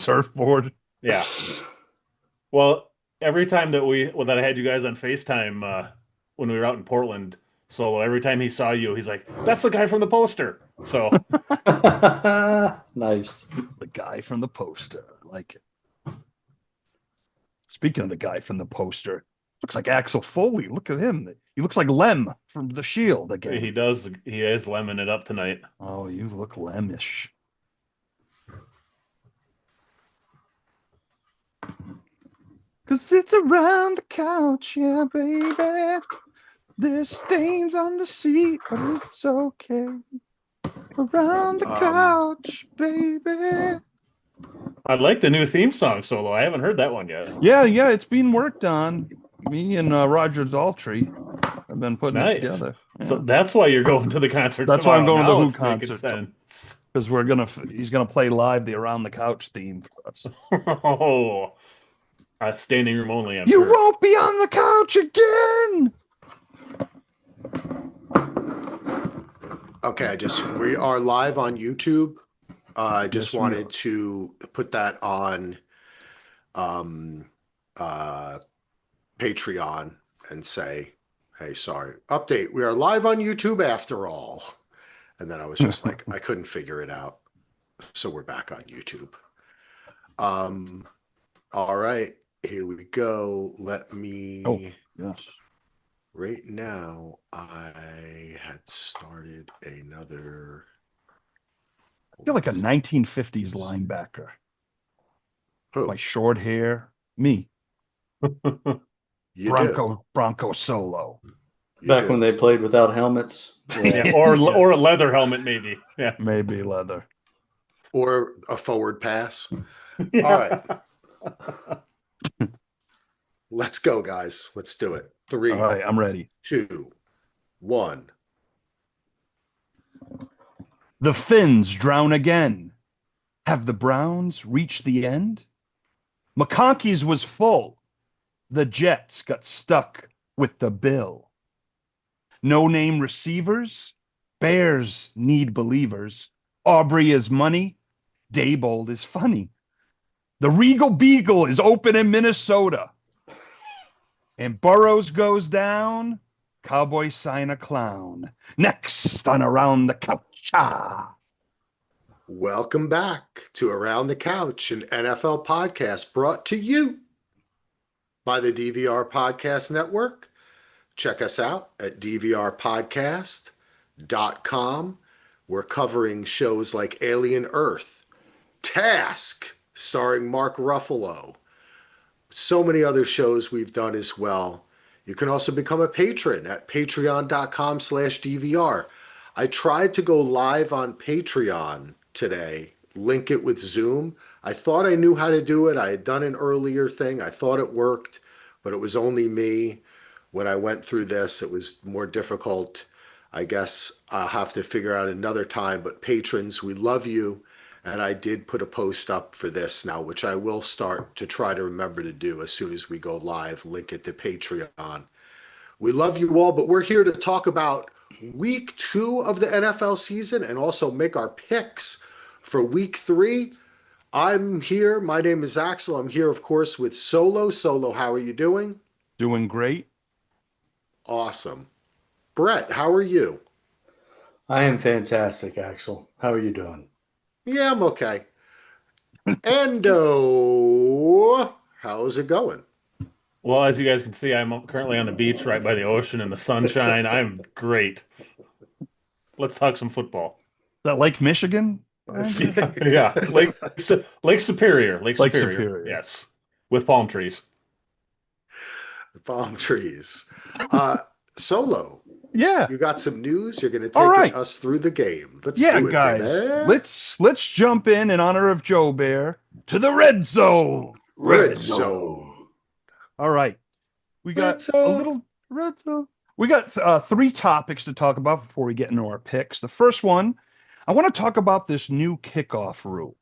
Surfboard. Yeah. Well, every time that I had you guys on FaceTime when we were out in Portland, so every time he saw you, he's like, "That's the guy from the poster." So Nice. The guy from the poster. I like it. Speaking of the guy from the poster, looks like Axel Foley. Look at him. He looks like Lem from The Shield he again. does. He is lemming it up tonight. Oh, you look Lemish. Cause it's around the couch, yeah, baby. There's stains on the seat, but it's okay. Around the couch, baby. I like the new theme song solo. I haven't heard that one yet. Yeah, it's being worked on. Me and Roger Daltrey have been putting it Nice. together. So Yeah. that's why you're going to the concert That's why I'm tomorrow. going to the Now Who it's making concert. sense. Because he's gonna play live the Around the Couch theme for us. Oh, standing room only, I'm You sure. won't be on the couch again. Okay, we are live on YouTube. I just Yes, we wanted are. to put that on uh Patreon and say, hey, sorry. Update, we are live on YouTube after all. And then I was just like, I couldn't figure it out. So we're back on YouTube. All right, here we go. Let me Oh, yes. right now, I had started another. I feel like a 1950s linebacker. Who? My short hair. Me. You do. Bronco Solo. You Back do. when they played without helmets. Yeah, or a leather helmet, maybe. Yeah. Maybe leather. Or a forward pass. Yeah. All right. Let's go, guys. Let's do it. 3, All right, I'm ready. 2, 1. The Finns drown again. Have the Browns reached the end? McConkey's was full. The Jets got stuck with the bill. No name receivers. Bears need believers. Aubrey is money. Daybold is funny. The Regal Beagle is open in Minnesota. And Burrows goes down. Cowboys sign a clown. Next on Around the Couch. Ah. Welcome back to Around the Couch, an NFL podcast brought to you by the DVR Podcast Network. Check us out at dvrpodcast.com. We're covering shows like Alien Earth, Task, starring Mark Ruffalo, so many other shows we've done as well. You can also become a patron at patreon.com/DVR. I tried to go live on Patreon today, link it with Zoom. I thought I knew how to do it. I had done an earlier thing. I thought it worked, but it was only me. When I went through this, it was more difficult. I guess I'll have to figure out another time, but patrons, we love you. And I did put a post up for this now, which I will start to try to remember to do as soon as we go live, link it to Patreon. We love you all, but we're here to talk about week 2 of the NFL season and also make our picks for week 3. I'm here. My name is Axel. I'm here, of course, with Solo. Solo, how are you doing? Doing great. Awesome. Brett, how are you? I am fantastic, Axel. How are you doing? Yeah, I'm okay. Endo, how's it going? Well, as you guys can see, I'm currently on the beach right by the ocean in the sunshine. I'm great. Let's talk some football. Is that Lake Michigan? Yeah. Lake Superior. Lake Lake Superior. Superior. Yes. With palm trees. The palm trees. Solo, Yeah. you got some news? You're going to All take right. us through the game. Let's Yeah, do it, guys. baby. Let's jump in honor of Joe Bear to the red zone. Red zone. All right. We got Red zone. a little red zone. We got 3 topics to talk about before we get into our picks. The first one, I want to talk about this new kickoff rule.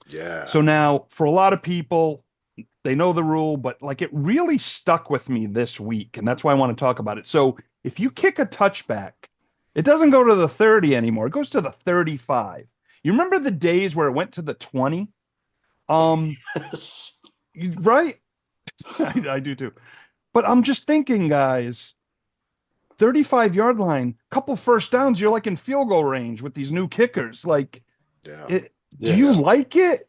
Yeah. So now, for a lot of people, they know the rule, but like it really stuck with me this week, and that's why I want to talk about it. So if you kick a touchback, it doesn't go to the 30 anymore. It goes to the 35. You remember the days where it went to the 20? Right? I do too. But I'm just thinking, guys, 35-yard line, couple first downs, you're like in field goal range with these new kickers. Like, Yeah. do you Yes. like it?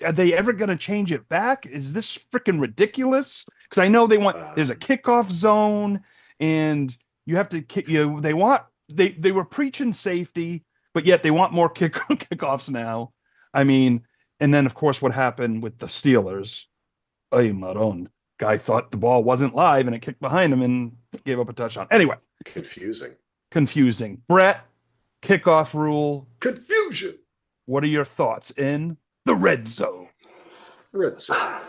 Are they ever going to change it back? Is this freaking ridiculous? Because I know there's a kickoff zone, and you have to kick. They were preaching safety, but yet they want more kickoffs now. I mean, and then of course what happened with the Steelers? Ay, Maron. Guy thought the ball wasn't live, and it kicked behind him and gave up a touchdown. Anyway, Confusing. confusing. Brett, kickoff rule. Confusion. What are your thoughts in the red zone? Red zone.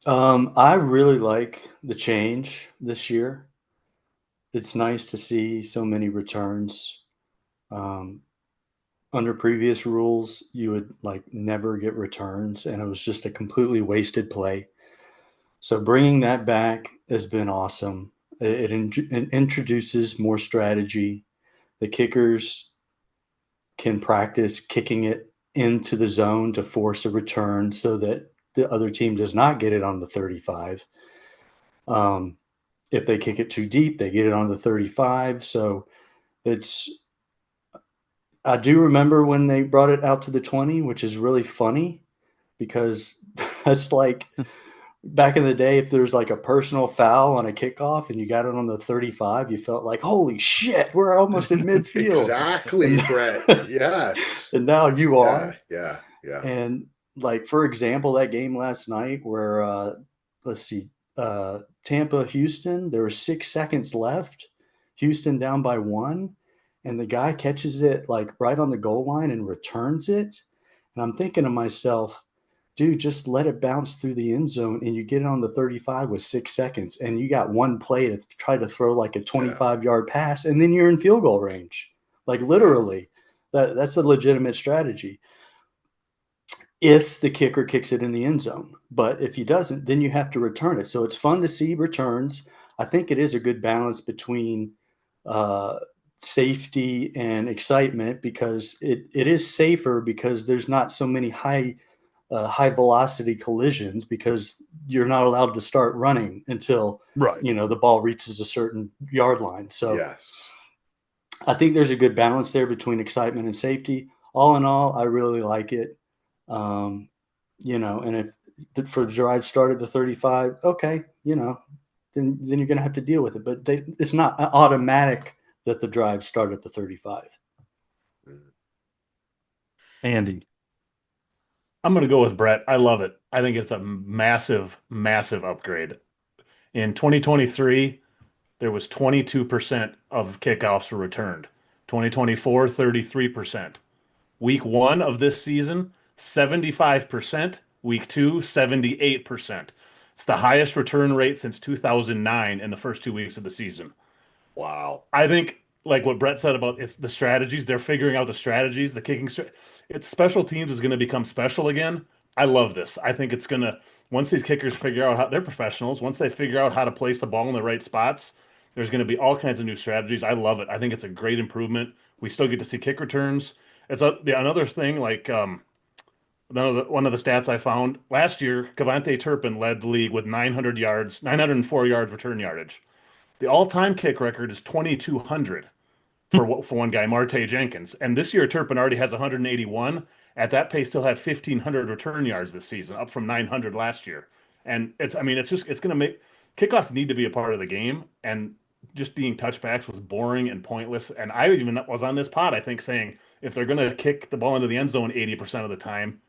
I really like the change this year. It's nice to see so many returns. Under previous rules, you would like never get returns, and it was just a completely wasted play. So bringing that back has been awesome. It introduces more strategy. The kickers can practice kicking it into the zone to force a return so that the other team does not get it on the 35. If they kick it too deep, they get it on the 35. So I do remember when they brought it out to the 20, which is really funny because that's like back in the day, if there's like a personal foul on a kickoff and you got it on the 35, you felt like, holy shit, we're almost in midfield. Exactly, Brett. Yes. And now you are. Yeah. And like, for example, that game last night where, Tampa, Houston, there were 6 seconds left. Houston down by 1. And the guy catches it like right on the goal line and returns it. And I'm thinking to myself, dude, just let it bounce through the end zone and you get it on the 35 with 6 seconds. And you got one play to try to throw like a 25-yard pass. And then you're in field goal range. Like literally, that's a legitimate strategy. If the kicker kicks it in the end zone. But if he doesn't, then you have to return it. So it's fun to see returns. I think it is a good balance between safety and excitement because it is safer because there's not so many high velocity collisions because you're not allowed to start running until the ball reaches a certain yard line. So yes, I think there's a good balance there between excitement and safety. All in all, I really like it. And if for the drive start at the 35, okay, then you're going to have to deal with it. But it's not automatic that the drive start at the 35. Andy. I'm going to go with Brett. I love it. I think it's a massive, massive upgrade. In 2023, there was 22% of kickoffs were returned. 2024, 33%. Week 1 of this season, 75%. Week 2, 78%. It's the highest return rate since 2009 in the first 2 weeks of the season. Wow. I think, like what Brett said about it's the strategies, they're figuring out the strategies, the kicking. It's special teams is going to become special again. I love this. I think it's going to, once these kickers figure out how, they're professionals, once they figure out how to place the ball in the right spots, there's going to be all kinds of new strategies. I love it. I think it's a great improvement. We still get to see kick returns. It's another thing, like one of the stats I found last year, KaVontae Turpin led the league with 904 yards return yardage. The all-time kick record is 2,200 for one guy, Marte Jenkins. And this year, Turpin already has 181. At that pace, he'll have 1,500 return yards this season, up from 900 last year. And it's going to make kickoffs need to be a part of the game. And just being touchbacks was boring and pointless. And I even was on this pod, I think, saying if they're going to kick the ball into the end zone 80% of the time,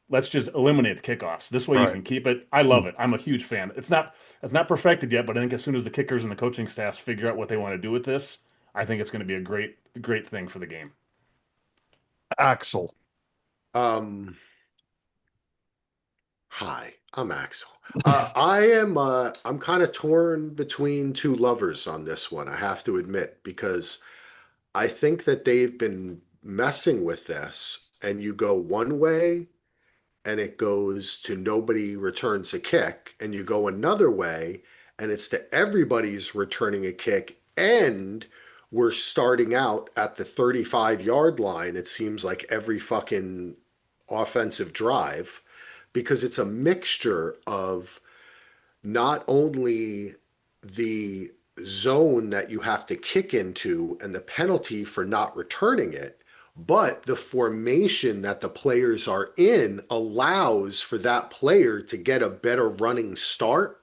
let's just eliminate the kickoffs. This way you can keep it. I love it. I'm a huge fan. It's not perfected yet, but I think as soon as the kickers and the coaching staffs figure out what they want to do with this, I think it's going to be a great thing for the game. Axel. Hi, I'm Axel. I'm kind of torn between two lovers on this one, I have to admit, because I think that they've been messing with this and you go one way and it goes to nobody returns a kick, and you go another way and it's to everybody's returning a kick, and we're starting out at the 35-yard line. It seems like every fucking offensive drive because it's a mixture of not only the zone that you have to kick into and the penalty for not returning it, but the formation that the players are in allows for that player to get a better running start.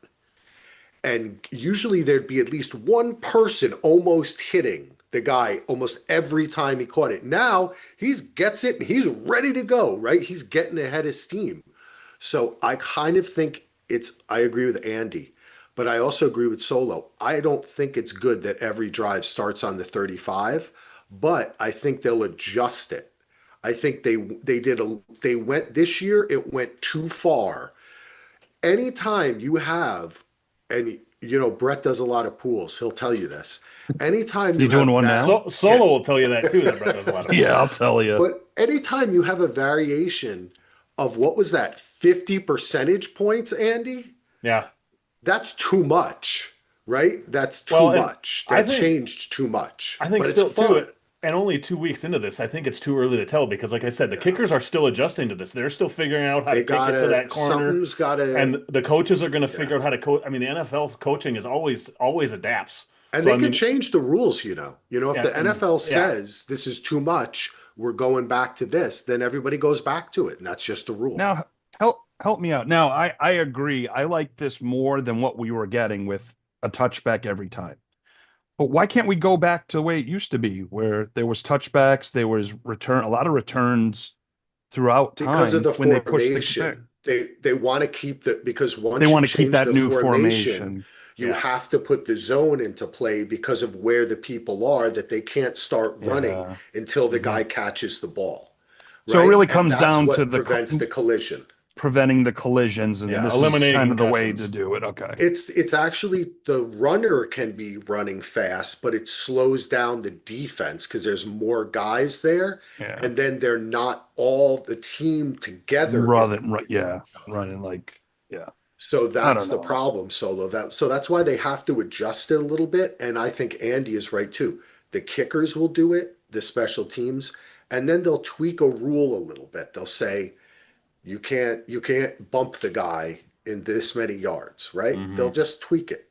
And usually there'd be at least one person almost hitting the guy almost every time he caught it. Now he gets it and he's ready to go, right? He's getting ahead of steam. So I kind of think I agree with Andy, but I also agree with Solo. I don't think it's good that every drive starts on the 35, but I think they'll adjust it. I think they went this year, it went too far. Anytime you have, and Brett does a lot of pools, he'll tell you this. Anytime You doing one now? Solo will tell you that too. That Brett does a lot of Yeah, I'll tell you. But anytime you have a variation of what was that, 50 percentage points, Andy? Yeah. That's too much, right? That's too Well, and much. I That think- changed too much. I think But still it's fun. too, and only 2 weeks into this, I think it's too early to tell because, like I said, the kickers are still adjusting to this. They're still figuring out how They to kick it to that corner, something's gotta, and the coaches are going to figure out how to coach. I mean, the NFL's coaching is always adapts. and So, they I can mean, change the rules, if Yeah, the and- NFL yeah. says this is too much, we're going back to this, then everybody goes back to it, and that's just the rule. Now, help me out. Now, I agree. I like this more than what we were getting with a touchback every time. But why can't we go back to the way it used to be, where there was touchbacks, there was a lot of returns throughout time Because of the when they pushed the formation. They want to keep because once They you want to keep change that the new formation, formation. you Yeah. have to put the zone into play because of where the people are, that they can't start running Yeah. until the guy catches the ball. So it right? really And comes that's down what to the prevents the collision. preventing the collisions, and Yeah, this eliminating is kind of the way concussions. to do it. Okay. It's actually the runner can be running fast, but it slows down the defense because there's more guys there, Yeah. and then they're not all the team together. Rather is- than running like So that's don't the know. problem, Solo. That's why they have to adjust it a little bit. And I think Andy is right too. The kickers will do it, the special teams, and then they'll tweak a rule a little bit. They'll say you can't bump the guy in this many yards, right? Mhm. They'll just tweak it.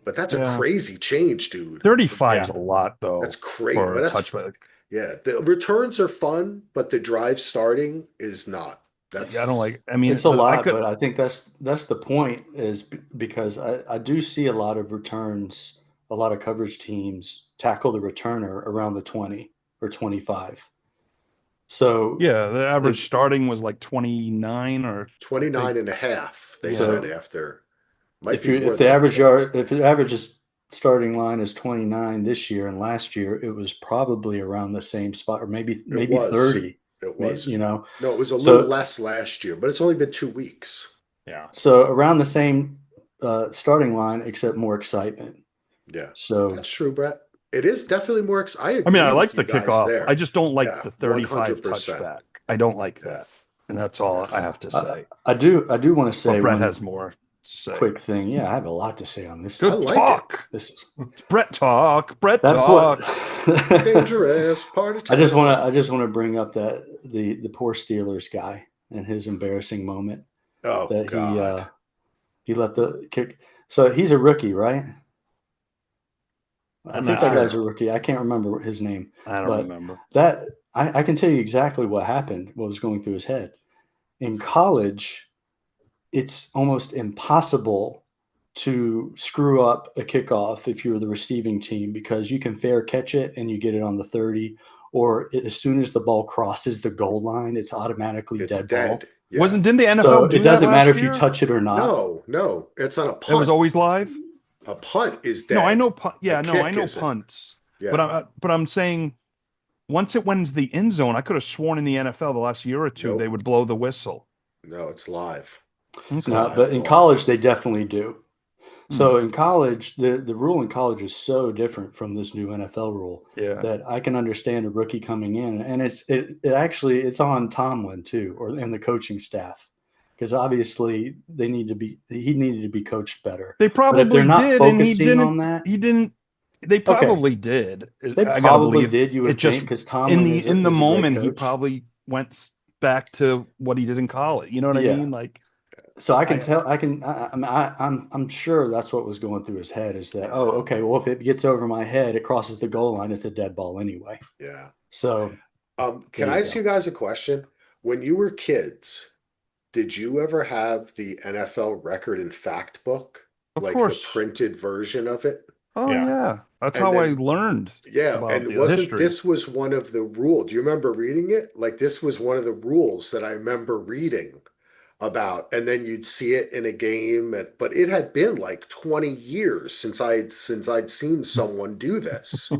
But that's a Yeah. crazy change, dude. 35 is Yeah. a lot though. That's crazy. For But a that's touchback. yeah. The returns are fun, but the drive starting is not. That's I don't like. I mean, It's a but lot, I could, but I think that's the point is because I do see a lot of returns, a lot of coverage teams tackle the returner around the 20 or 25. So yeah, the average starting was like 29 or 29 and a half, they Yeah. said after. Might if be you more if the than average that. yard if the average starting line is 29 this year and last year it was probably around the same spot or maybe was. 30. It was. No, No, it was a So- little less last year, but it's only been 2 weeks. Yeah. so around the same starting line except more excitement. Yeah, So that's true, Brett. It is definitely more. I mean, I agree like with the you guys kickoff. there. I just don't like Yeah, the 35 100%. touchback. I don't like that, and that's all I have to say. I do want to say But Brett one has more to say. quick thing. Yeah, I have a lot to say on this. Good I like talk. This is It's Brett talk. Brett that talk. point. Dangerous party. I just want to bring up that the poor Steelers guy and his embarrassing moment Oh that God. he let the kick. So he's a rookie, right? I I'm think not that guy's a sure. rookie. I can't remember his name. I don't but- remember. That I can tell you exactly what happened, what was going through his head. In college, it's almost impossible to screw up a kickoff if you're the receiving team because you can fair catch it and you get it on the 30, or as soon as the ball crosses the goal line, it's automatically It's dead dead. ball. Yeah. Didn't the NFL So do it doesn't that matter last if you year? touch it or not. No, it's on a It punt. was always live. A punt is dead. No, I know. Yeah, The no, I kick know isn't. punts. Yeah. But I'm saying, once it went into the end zone, I could have sworn in the NFL the last year or two Nope. they would blow the whistle. No, it's live. Okay. No, live but in ball. college they definitely do. Hmm. So in college, the rule in college is so different from this new NFL rule Yeah. that I can understand a rookie coming in, and it's on Tomlin too, and the coaching staff, because obviously he needed to be coached better. They But probably if they're not did, and he focusing didn't. on that, He didn't. They probably did. they I gotta probably believe did. You would it just- think because Tomlin in the is a great moment he coach. probably went back to what he did in college. You know what I Yeah. mean? Like, So I can tell. I'm sure that's what was going through his head. Is that, oh, okay, well, if it gets over my head, it crosses the goal line, it's a dead ball anyway. Yeah. So Can there I you ask go. you guys a question? When you were kids, did you ever have the NFL record and fact book? of Like the course. printed version of it? Oh Yeah. yeah, that's And how I then, learned yeah, about and the wasn't history. this was one of the rules? Do you remember reading it? Like this was one of the rules that I remember reading about, and then you'd see it in a game, but it had been like 20 years since I'd seen someone do this.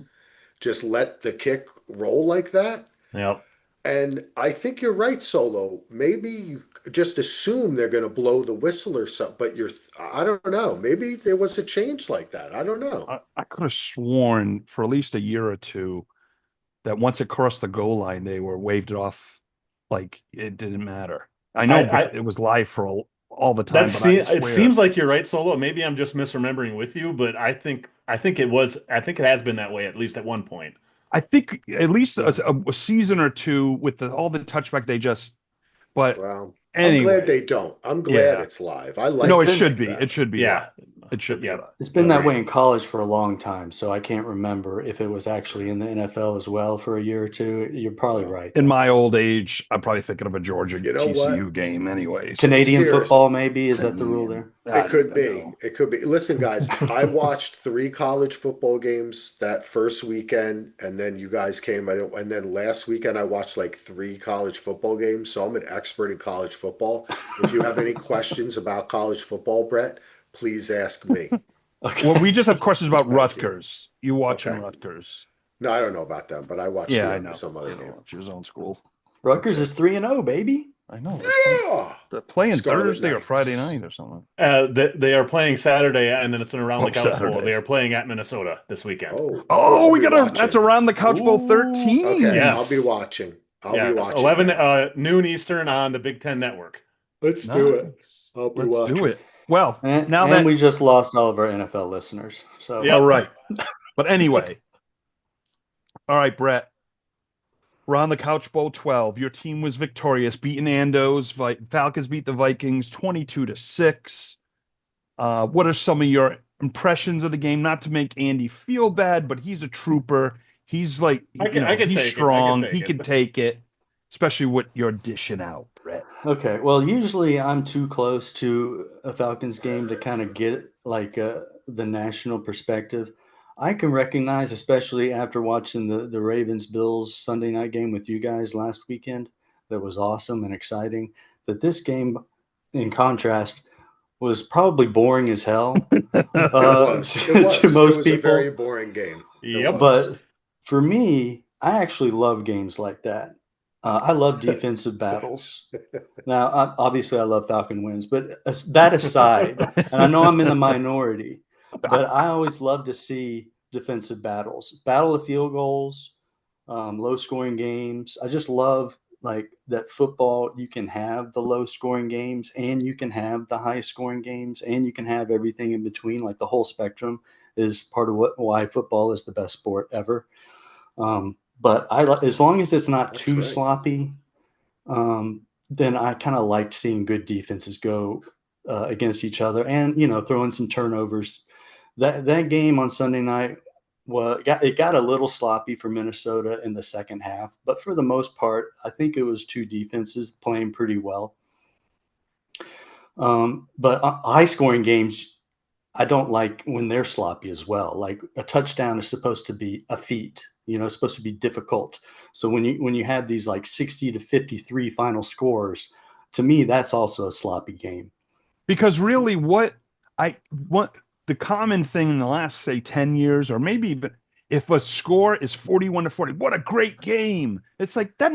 Just let the kick roll like that. Yep. And I think you're right, Solo. Maybe you just assume they're going to blow the whistle or something, but I don't know. Maybe there was a change like that. I don't know. I could have sworn for at least a year or two that once it crossed the goal line, they were waved it off like it didn't matter. I know I it was live for all the time, but I it swear. seems like you're right, Solo. Maybe I'm just misremembering with you, but I think it has been that way at least at one point. I think at least a season or two with all the touchback they just. But Well, I'm glad anyway, they don't. I'm glad yeah. it's live. I like No, It's it been- should be. that. It should be. Yeah. live. It should be. Yeah. live. It's been that way Agreed. in college for a long time, so I can't remember if it was actually in the NFL as well for a year or two. You're probably right. In though. my old age, I'm probably thinking of a Georgia You know TCU what? game, anyways. Canadian Serious. football, maybe, is that the rule there? I It could don't be. know. It could be. Listen, guys, I watched 3 college football games that first weekend, and then you guys came. And then last weekend, I watched like 3 college football games. So I'm an expert in college football. If you have any questions about college football, Brett, please ask me. Okay. Well, we just have questions about Thank you. Rutgers. You watching Okay. Rutgers? No, I don't know about them, but I watched Yeah, I them know. some other You game. know, it's your own school. Rutgers is 3-0, baby. I know. Yeah. They're playing Scarlet Thursday or Knights. Friday night or something. They are playing Saturday, and then it's an around the couch bowl. Saturday. They are playing at Minnesota this weekend. Oh, Oh, I'll we be got watching. that's around the couch bowl Ooh, 13. Okay, Yes. I'll be watching. I'll Yeah, be watching. 11 that. noon Eastern on the Big Ten Network. Let's do it. Nice. I'll be Let's do watching. it. Well, And, now and that we just lost all of our NFL listeners. So Yep. all right. But anyway. All right, Brett. We're on the Couch Bowl 12. Your team was victorious, beating Andos. Falcons beat the Vikings 22-6. What are some of your impressions of the game? Not to make Andy feel bad, but he's a trooper. He's like, I can take he's it. I can strong. take He it. can take it, especially what you're dishing out, Brett. Okay, well, usually I'm too close to a Falcons game to kind of get like the national perspective. I can recognize, especially after watching the Ravens-Bills Sunday night game with you guys last weekend, that was awesome and exciting, that this game, in contrast, was probably boring as hell It was. It was. to most It was people. a very boring game. It Yep. was. But for me, I actually love games like that. I love defensive battles. Now, obviously, I love Falcon wins, but that aside, and I know I'm in the minority, but I always love to see defensive battles, battle of field goals, low scoring games. I just love like that football. You can have the low scoring games, and you can have the high scoring games, and you can have everything in between. Like the whole spectrum is part of why football is the best sport ever. But as long as it's not That's too right. sloppy, then I kind of liked seeing good defenses go against each other, and throw in some turnovers. That game on Sunday night, it got a little sloppy for Minnesota in the second half, but for the most part, I think it was 2 defenses playing pretty well. But high scoring games, I don't like when they're sloppy as well. Like a touchdown is supposed to be a feat, it's supposed to be difficult. So when you have these like 60-53 final scores, to me, that's also a sloppy game. Because really what the common thing in the last, say, 10 years, or maybe even if a score is 41-40, what a great game. It's like that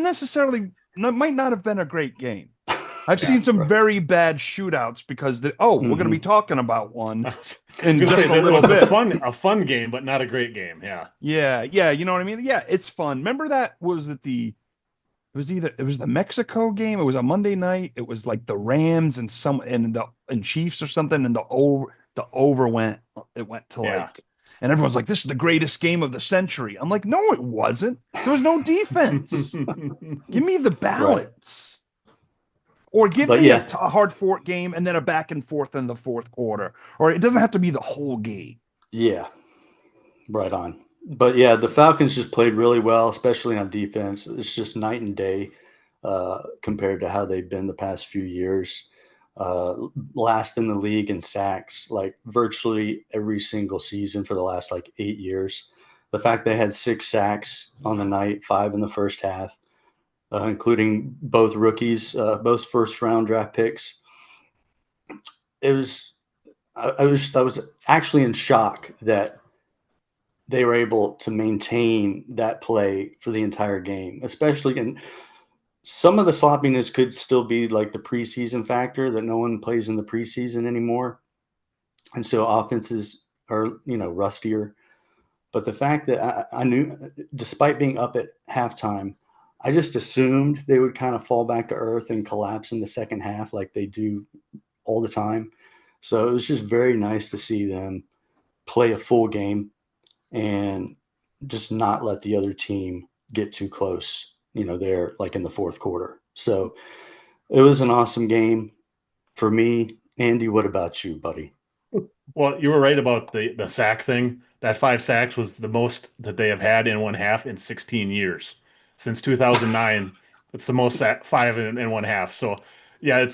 might not have been a great game. I've seen some very bad shootouts because we're going to be talking about one in Gonna just say a that it little was bit. a fun game, but not a great game. Yeah. Yeah, you know what I mean? Yeah, it's fun. Remember that it was the Mexico game, it was a Monday night, it was like the Rams and Chiefs or something, and the over went to Yeah. like And everyone's like, this is the greatest game of the century. I'm like, no, it wasn't. There was no defense. Give me the balance. Or give But me yeah. a hard-fought game and then a back and forth in the fourth quarter. Or it doesn't have to be the whole game. Yeah, right on. But yeah, the Falcons just played really well, especially on defense. It's just night and day compared to how they've been the past few years. Last in the league in sacks, like virtually every single season for the last like 8 years. The fact they had 6 sacks on the night, 5 in the first half, including both rookies, both first round draft picks. It was, I was actually in shock that they were able to maintain that play for the entire game, especially in some of the sloppiness could still be like the preseason factor that no one plays in the preseason anymore. And so offenses are, rustier. But the fact that I knew, despite being up at halftime, I just assumed they would kind of fall back to earth and collapse in the second half like they do all the time. So it was just very nice to see them play a full game and just not let the other team get too close, there like in the fourth quarter. So it was an awesome game for me. Andy, what about you, buddy? Well, you were right about the sack thing. That 5 sacks was the most that they have had in one half in 16 years. Since 2009, it's the most 5 in one half. So, yeah,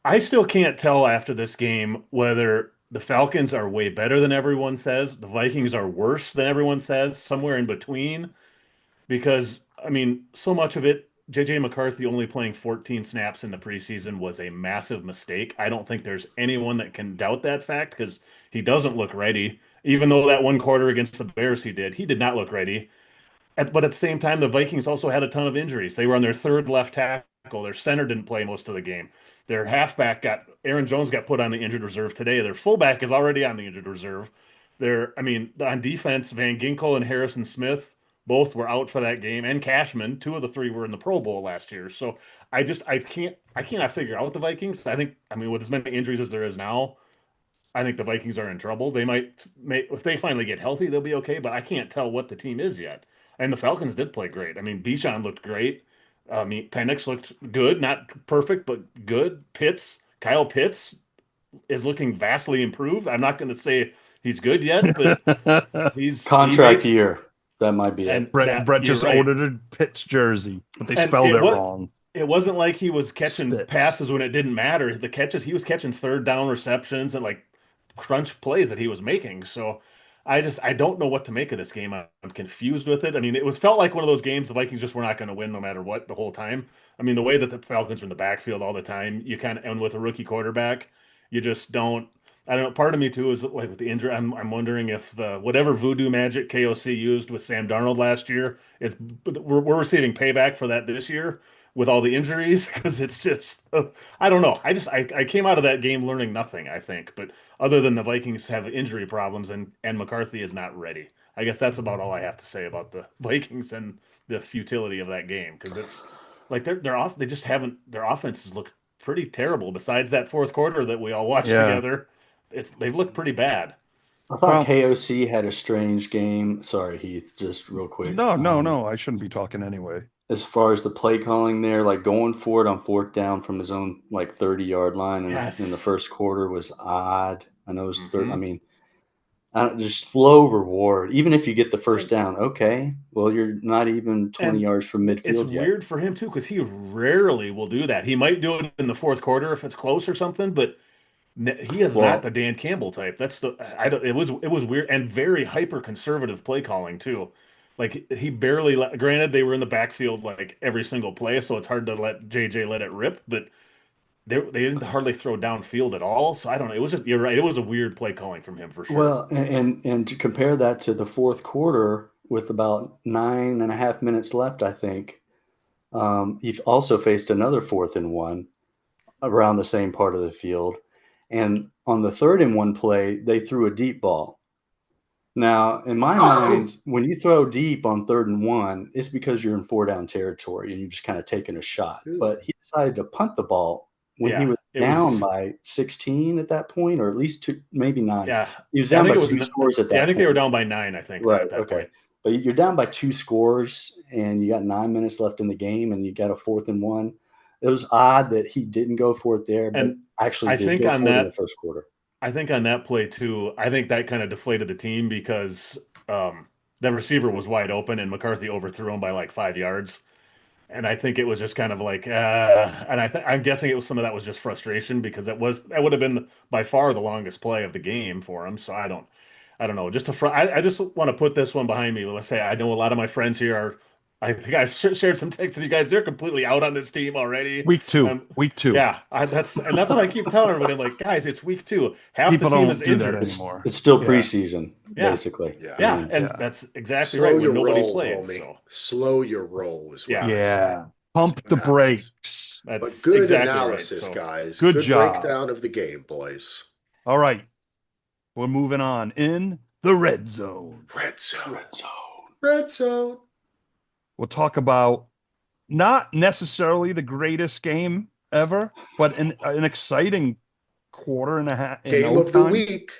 I still can't tell after this game whether the Falcons are way better than everyone says, the Vikings are worse than everyone says, somewhere in between. Because, I mean, so much of it, JJ McCarthy only playing 14 snaps in the preseason was a massive mistake. I don't think there's anyone that can doubt that fact because he doesn't look ready. Even though that one quarter against the Bears he did not look ready. But at the same time, the Vikings also had a ton of injuries. They were on their third left tackle. Their center didn't play most of the game. Their halfback Aaron Jones got put on the injured reserve today. Their fullback is already on the injured reserve. On defense, Van Ginkel and Harrison Smith both were out for that game, and Cashman, 2 of the 3 were in the Pro Bowl last year. So I cannot figure out the Vikings. With as many injuries as there is now, I think the Vikings are in trouble. They might if they finally get healthy, they'll be okay. But I can't tell what the team is yet. And the Falcons did play great. I mean, Bijan looked great. Penix looked good, not perfect, but good. Kyle Pitts is looking vastly improved. I'm not going to say he's good yet, but Contract year. That might be it. Brett just ordered a Pitts jersey, but they spelled it wrong. It wasn't like he was catching Spitz. passes when it didn't matter. The catches, he was catching third down receptions and like crunch plays that he was making. So I don't know what to make of this game. I'm confused with it. I mean, felt like one of those games the Vikings just were not going to win no matter what the whole time. I mean, the way that the Falcons are in the backfield all the time, and with a rookie quarterback, you just don't. I don't know. Part of me too is like with the injury. I'm wondering if the whatever voodoo magic KOC used with Sam Darnold last year we're receiving payback for that this year with all the injuries because it's just I don't know. I came out of that game learning nothing. I think, but other than the Vikings have injury problems and McCarthy is not ready. I guess that's about all I have to say about the Vikings and the futility of that game because it's like they're off. They just haven't. Their offenses look pretty terrible. Besides that fourth quarter that we all watched together. They've looked pretty bad. I thought KOC had a strange game. Sorry, Heath, just real quick. No. I shouldn't be talking anyway. As far as the play calling there, like going for it on fourth down from his own like 30-yard line in the first quarter was odd. I know it was third. I mean, just slow reward. Even if you get the first down, okay. Well, you're not even 20 yards from midfield It's yet. weird for him too because he rarely will do that. He might do it in the fourth quarter if it's close or something, but he is not the Dan Campbell type. It was weird and very hyper conservative play calling too. Like he barely granted they were in the backfield like every single play, so it's hard to let JJ let it rip, but they didn't hardly throw downfield at all. So I don't know. It was just, you're right. It was a weird play calling from him for sure. Well, and to compare that to the fourth quarter with about 9.5 minutes left, I think, he also faced another 4th and 1 around the same part of the field. And on the 3rd and 1 play, they threw a deep ball. Now, in my mind, when you throw deep on 3rd and 1, it's because you're in 4-down territory and you're just kind of taking a shot. But he decided to punt the ball when he was It down was, by 16 at that point, or at least two, maybe 9. yeah. He was I down think by it was, 2 scores at that yeah, I think they were point. down by 9, I think, Right. at that Okay. point. But you're down by 2 scores and you got 9 minutes left in the game and you got a 4th and 1. It was odd that he didn't go for it there, but And actually I did think go on for it in the that, first quarter. I think on that play too, I think that kind of deflated the team because the receiver was wide open and McCarthy overthrew him by like 5 yards. And I think it was just kind of like, and I'm guessing it was some of that was just frustration because that would have been by far the longest play of the game for him. So I don't know. I just want to put this one behind me. Let's say I know a lot of my friends here are. I think I've shared some texts with you guys. They're completely out on this team already. Week two. Um, Week two. yeah, that's what I keep telling everybody. I'm like, guys, it's week 2. Half People the team don't is do that injured. anymore. It's still Yeah. preseason, Yeah. basically. Yeah. Yeah, I mean, and Yeah. that's exactly Slow right your when nobody roll, played. homie. So Slow your roll is what Yeah. I say. Yeah. Pump That's the what happens. brakes. But that's good exactly analysis, right. So guys. Good Good job. breakdown of the game, boys. All right. We're moving on in the red zone. Red zone. red zone. Red zone. We'll talk about not necessarily the greatest game ever, but an exciting quarter and a half in Game of the overtime. week.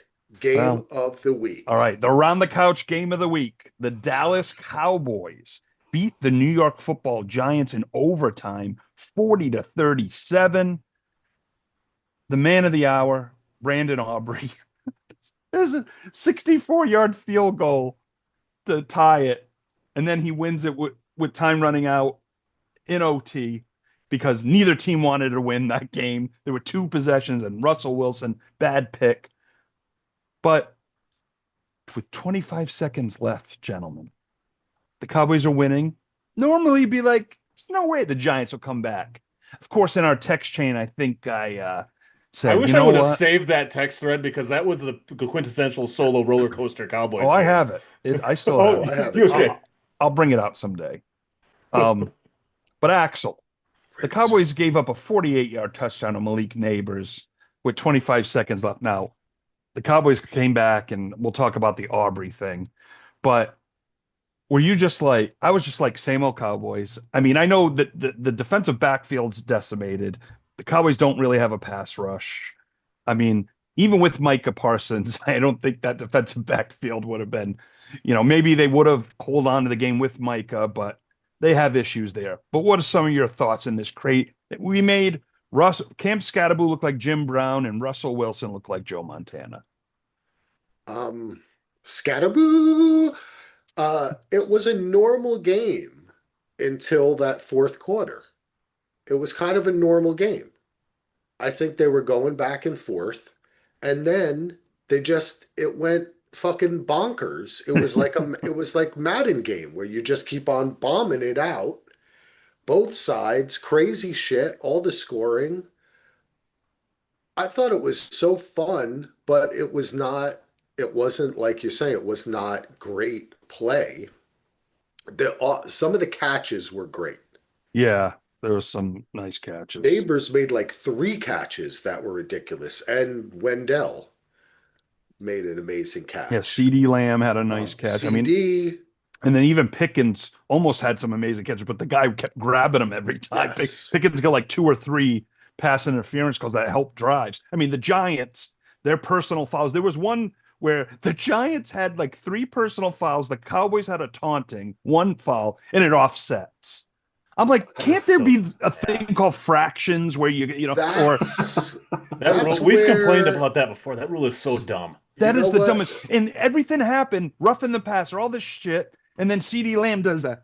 Game Well, of the week. All right, the round the couch game of the week. The Dallas Cowboys beat the New York Football Giants in overtime, 40-37. The man of the hour, Brandon Aubrey. There's a 64-yard field goal to tie it, and then he wins it with time running out in OT because neither team wanted to win that game. There were 2 possessions, and Russell Wilson, bad pick. But with 25 seconds left, gentlemen, the Cowboys are winning. Normally, you'd be like, there's no way the Giants will come back. Of course, in our text chain, I think I said, I wish you I know would have what? saved that text thread because that was the quintessential solo roller coaster Cowboys. Oh, I game. have it. I still Oh, have it. I have you it. okay? I'll bring it out someday. But Axel, the Cowboys gave up a 48-yard touchdown to Malik Neighbors with 25 seconds left. Now, the Cowboys came back, and we'll talk about the Aubrey thing. But were you just like, I was just like, same old Cowboys? I mean, I know that the defensive backfield's decimated. The Cowboys don't really have a pass rush. I mean, even with Micah Parsons, I don't think that defensive backfield would have been, maybe they would have hold on to the game with Micah, but they have issues there. But what are some of your thoughts in this crate? We made Cam Scatterbo look like Jim Brown and Russell Wilson look like Joe Montana. Scatterboo. It was a normal game until that fourth quarter. It was kind of a normal game. I think they were going back and forth, and then it went fucking bonkers. It was like Madden game where you just keep on bombing it out. Both sides, crazy shit, all the scoring. I thought it was so fun, but it wasn't like you're saying, it was not great play. Some of the catches were great. Yeah, there was some nice catches. Neighbors made like 3 catches that were ridiculous, and Wendell made an amazing catch. Yeah, CD Lamb had a nice catch. CD, and then even Pickens almost had some amazing catches, but the guy kept grabbing him every time. Yes. Pickens got like 2 or 3 pass interference because that helped drives. I mean, the Giants, their personal fouls. There was one where the Giants had like 3 personal fouls. The Cowboys had a taunting, 1 foul, and it offsets. I'm like, can't there be a thing called fractions where you or that's We've where- complained about that before. That rule is so dumb. that You is know the what? dumbest. And everything happened, roughing the passer, all this shit, and then CD Lamb does that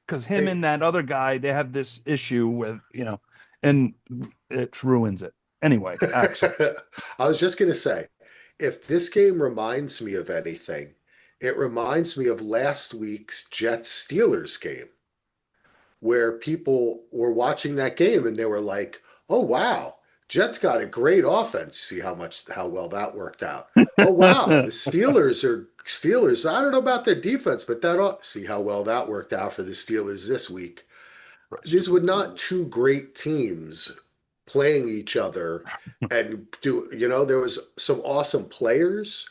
because him Hey. and that other guy, they have this issue with and it ruins it. Anyway, Axel. I was just gonna say, if this game reminds me of anything, it reminds me of last week's Jets Steelers game, where people were watching that game and they were like, "Oh wow, Jets got a great offense." See how well that worked out. Oh wow, the Steelers. I don't know about their defense, but see how well that worked out for the Steelers this week. These were not 2 great teams playing each other, and there was some awesome players,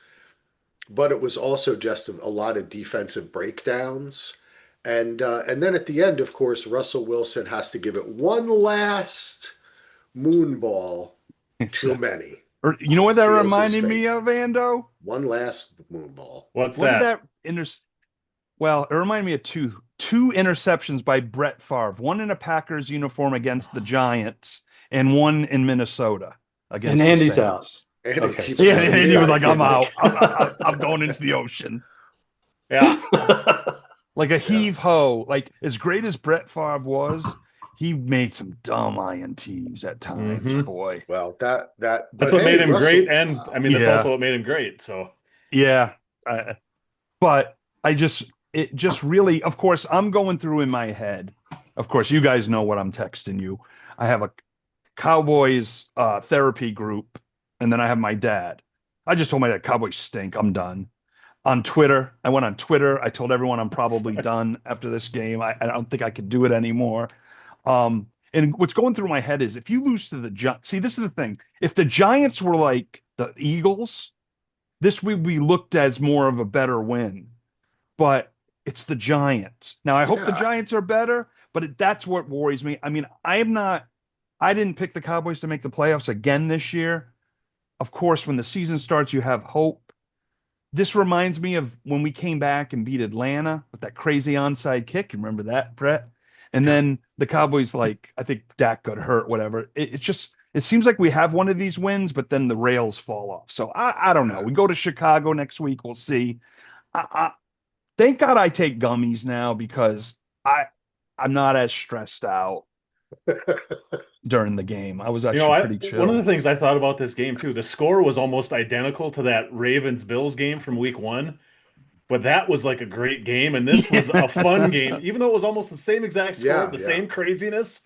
but it was also just a lot of defensive breakdowns. And then at the end, of course, Russell Wilson has to give it one last moonball Too many. Or you know what that Feels his reminded me fate. of, Ando? One last moonball. What's What did that? Well, it reminded me of two interceptions by Brett Favre. One in a Packers uniform against the Giants, and one in Minnesota against And the Andy's out. Saints. And it Okay, keeps so Yeah, this and is he was got like, "I'm gimmick. out. I'm going into the ocean." Yeah. Like a heave ho. Like as great as Brett Favre was, he made some dumb ints at times. Mhm. Boy, well, That's but what hey, made him Russell, great, and I mean that's Yeah. also what made him great. So yeah. But it just really, of course, I'm going through in my head. Of course, you guys know what I'm texting you. I have a Cowboys therapy group, and then I have my dad. I just told my dad, Cowboys stink. I'm done. On Twitter, I went on Twitter. I told everyone I'm probably done after this game. I don't think I could do it anymore. And what's going through my head is if you lose to the Giants, see, this is the thing. If the Giants were like the Eagles, this would be looked as more of a better win. But it's the Giants. Now, I hope the Yeah. Giants are better, but that's what worries me. I mean, I didn't pick the Cowboys to make the playoffs again this year. Of course, when the season starts, you have hope. This reminds me of when we came back and beat Atlanta with that crazy onside kick. You remember that, Brett? And then the Cowboys, like, I think Dak got hurt, whatever. It seems like we have one of these wins, but then the rails fall off. So I don't know. We go to Chicago next week. We'll see. Thank God I take gummies now because I'm not as stressed out during the game. I was actually pretty chill. one of the things I thought about this game too, the score was almost identical to that Ravens-Bills game from week 1, but that was like a great game, and this was a fun game, even though it was almost the same exact score, Yeah, the yeah. same craziness,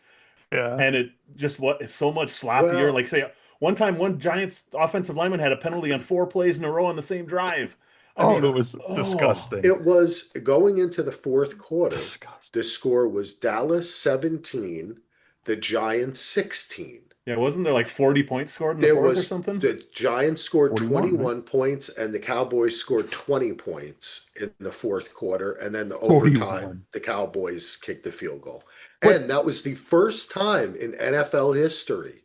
Yeah. and it just it's so much sloppier. Well- Like say one time, one Giants offensive lineman had a penalty on 4 plays in a row on the same drive. It was oh. disgusting. It was going into the fourth quarter. Disgusting. The score was Dallas 17, the Giants 16. Yeah, wasn't there like 40 points scored in the There fourth or was something? the Giants scored 41, 21 points and the Cowboys scored 20 points in the fourth quarter, and then the overtime 41. the Cowboys kicked the field goal. But- And that was the first time in NFL history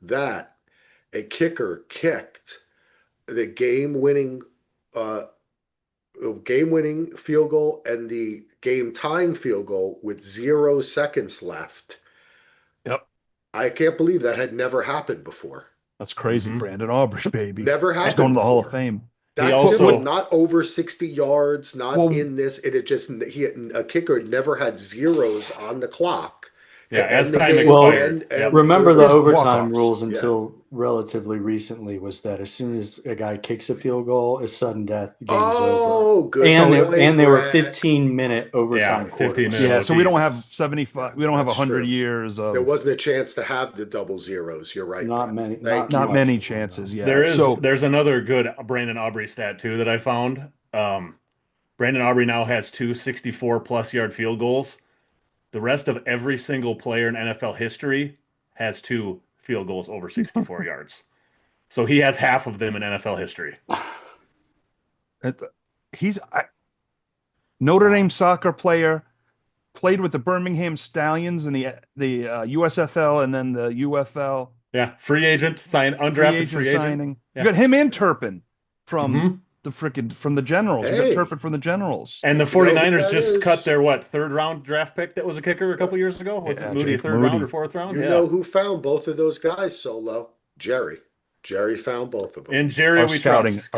that a kicker kicked the game-winning field goal and the game-tying field goal with 0 seconds left. Yep. I can't believe that had never happened before. That's crazy. Mhm. Brandon Aubrey, baby. Never He's happened going to the Hall of before. Fame. That's also- simple, not over 60 yards, not Well- in this. It had just a kicker had never had zeros on the clock. Yeah, to as end the time game. expired. And Yep. Remember the There's overtime walk-offs. rules Yeah. until relatively recently was that as soon as a guy kicks a field goal, it's sudden death. Game's over. Oh, good. And point, they were Brad. 15-minute overtime Yeah, 15 quarters. minutes. Yeah, so we don't have Jesus. 75. Yeah, We don't have that's 100 true. years of There wasn't a chance to have the double zeros. You're right. Not Brad. many. Thank not you. many much. chances. Yeah. There's another good Brandon Aubrey stat too that I found. Brandon Aubrey now has 2 64-plus yard field goals. The rest of every single player in NFL history has 2 field goals over 64 yards. So he has half of them in NFL history. Notre Dame soccer player, played with the Birmingham Stallions in the USFL and then the UFL. Yeah, free agent, undrafted free agent. signing. Yeah. You got him and Turpin from Mhm. from the Generals. You Hey. got Turpin from the Generals. And the You know who 49ers that just is? cut their third round draft pick that was a kicker a couple years ago? Was Yeah, it Moody, Jake third Moody. round or fourth round? You Yeah. know who found both of those guys, Solo? Jerry. Jerry found both of them. And Jerry, Our we scouting, trust.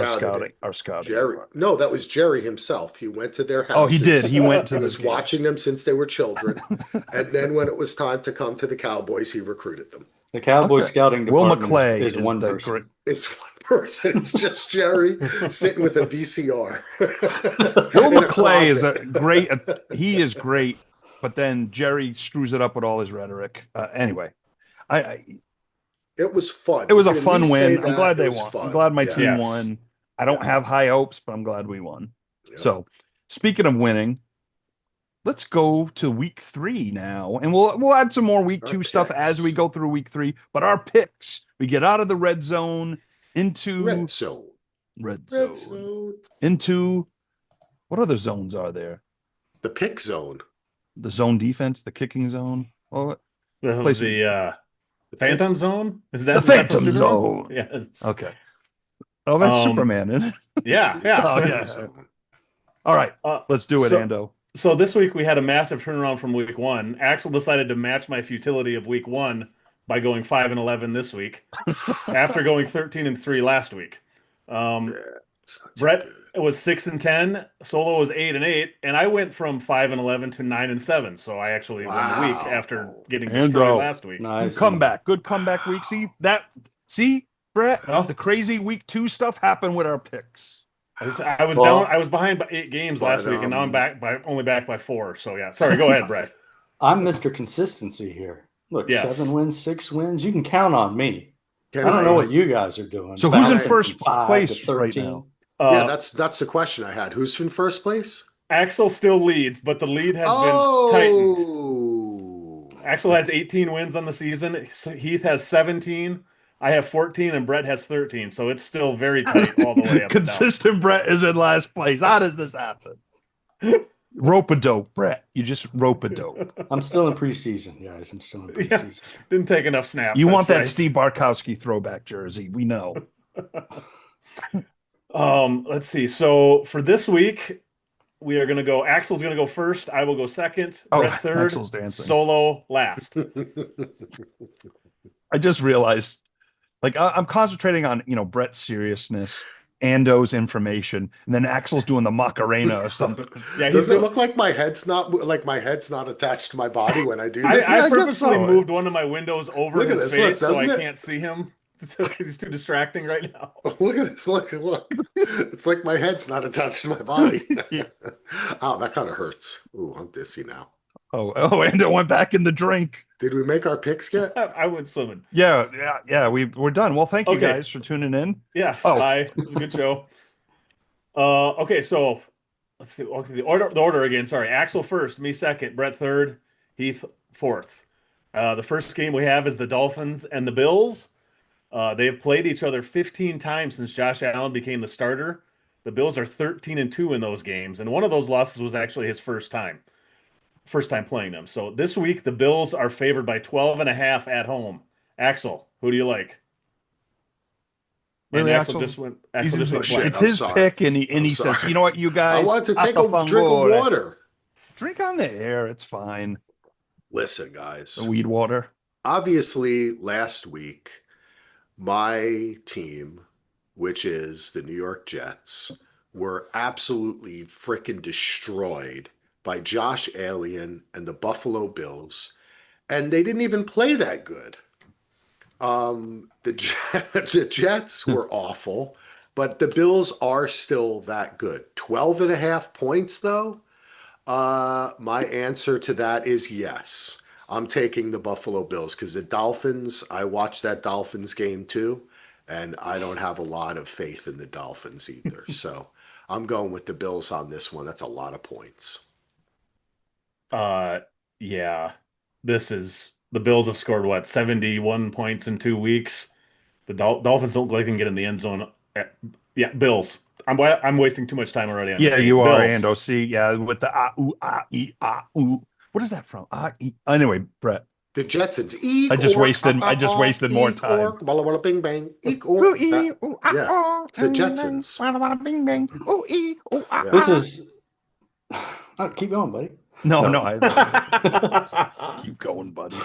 our scouting. Jerry. No, that was Jerry himself. He went to their Oh, he houses. did. He went to He the was watching them since they were children. And then when it was time to come to the Cowboys, he recruited them. The Cowboys Okay. scouting Will department McClay is one the person. It's one person. It's just Jerry sitting with a VCR. Will in a McClay is a closet. great. He is great, but then Jerry screws it up with all his rhetoric. Anyway, It was fun. it was You a can at fun least say win. I'm that. glad It they was won. fun. I'm glad my Yeah. team Yes. won. I don't have high hopes, but I'm glad we won. Yeah. So, speaking of winning, let's go to week 3 now, and we'll add some more week Our 2 stuff as picks. we go through week 3. But our picks, we get out of the red zone into Red zone. red Red zone zone. into what other zones are there? The pick zone. The zone defense, the kicking zone. Well, The, Place- the Phantom Zone? Is The that from Phantom Superman? Zone. Yes. Okay. Oh, that's Um, Superman, isn't it? Yeah, yeah. Oh, yeah. All right. Let's do it, so, Ando. so this week we had a massive turnaround from week one. Axel decided to match my futility of week one by going 5-11 this week, after going 13-3 last week. It's not too Brett good. was 6-10, Solo was 8-8, and I went from 5-11 to 9-7. So I actually won the week Wow. after getting Ando. destroyed last week. Nice. Comeback. Good comeback week. See, Brett, Well, the crazy week 2 stuff happened with our picks. I was Well, down. I was behind by 8 games last but, week, and now I'm only back by 4. So yeah, sorry. Go ahead, Brett. I'm Mr. Consistency here. Look, Yes. 7 wins, 6 wins. You can count on me. Can I don't know what you guys are doing. So who's in Bouncing first from 5 place to right 13. now? Yeah, that's the question I had. Who's in first place? Axel still leads, but the lead has been tightened. Axel has 18 wins on the season. Heath has 17. I have 14, and Brett has 13. So it's still very tight all the way up and down. Consistent Brett is in last place. How does this happen? Rope-a-dope, Brett. You just rope-a-dope. I'm still in preseason, guys. I'm still in Yeah. preseason. Didn't take enough snaps. You that's want that right. Steve Barkowski throwback jersey. We know. Let's see. So for this week, we are going to go. Axel's going to go first. I will go second. Oh, Brett third. Axel's dancing. Solo last. I just realized, like, I'm concentrating on, Brett's seriousness, Ando's information, and then Axel's doing the Macarena or something. Yeah, Does it look like my head's not attached to my body when I do this? I guess purposely so. moved one of my windows over Look at his this, look, face so I doesn't it? can't see him. He's too distracting right now. Look at this. Look. It's like my head's not attached to my body. Yeah. Oh, that kind of hurts. Ooh, I'm dizzy now. Oh, Ando went back in the drink. Did we make our picks yet? I went swimming. Yeah. We're done. Well, thank you Okay. guys for tuning in. Yes, Oh. It was a good show. Okay, so let's see. Okay, the order again. Sorry, Axel first, me second, Brett third, Heath fourth. The first game we have is the Dolphins and the Bills. They have played each other 15 times since Josh Allen became the starter. The Bills are 13-2 in those games, and one of those losses was actually his first time playing them. So this week the Bills are favored by 12.5 at home. Axel, who do you like? Really, and Axel Axel? just went. He's Axel just went shit. blank. It's I'm his sorry. pick, and he I'm says, sorry. "You know what, you guys? I wanted to take a Apafangore. drink of water. Drink on the air. It's fine. Listen, guys. The weed water. Obviously, last week, my team, which is the New York Jets, were absolutely freaking destroyed by Josh Allen and the Buffalo Bills, and they didn't even play that good. The Jets were awful, but the Bills are still that good. 12.5 points, though. My answer to that is yes. I'm taking the Buffalo Bills because the Dolphins, I watched that Dolphins game too, and I don't have a lot of faith in the Dolphins either. So I'm going with the Bills on this one. That's a lot of points. Yeah. The Bills have scored what, 71 points in 2 weeks. The Dolphins don't look like they can get in the end zone. Yeah, Bills. I'm wasting too much time already on Yeah, this. you are, Bills. Ando. See, yeah, with the ooh, ee, ooh. What is that from? Anyway, Brett. The Jetsons. I just wasted more time. Walla walla bing bang. Eek, Ooh, ork. ee, That- ooh, yeah. oh, It's the bing, bang, Jetsons. wada, wada, bing, bang. Ooh, ee, ooh, Yeah. This is. Oh, keep going, buddy. No, No. I keep going, buddy.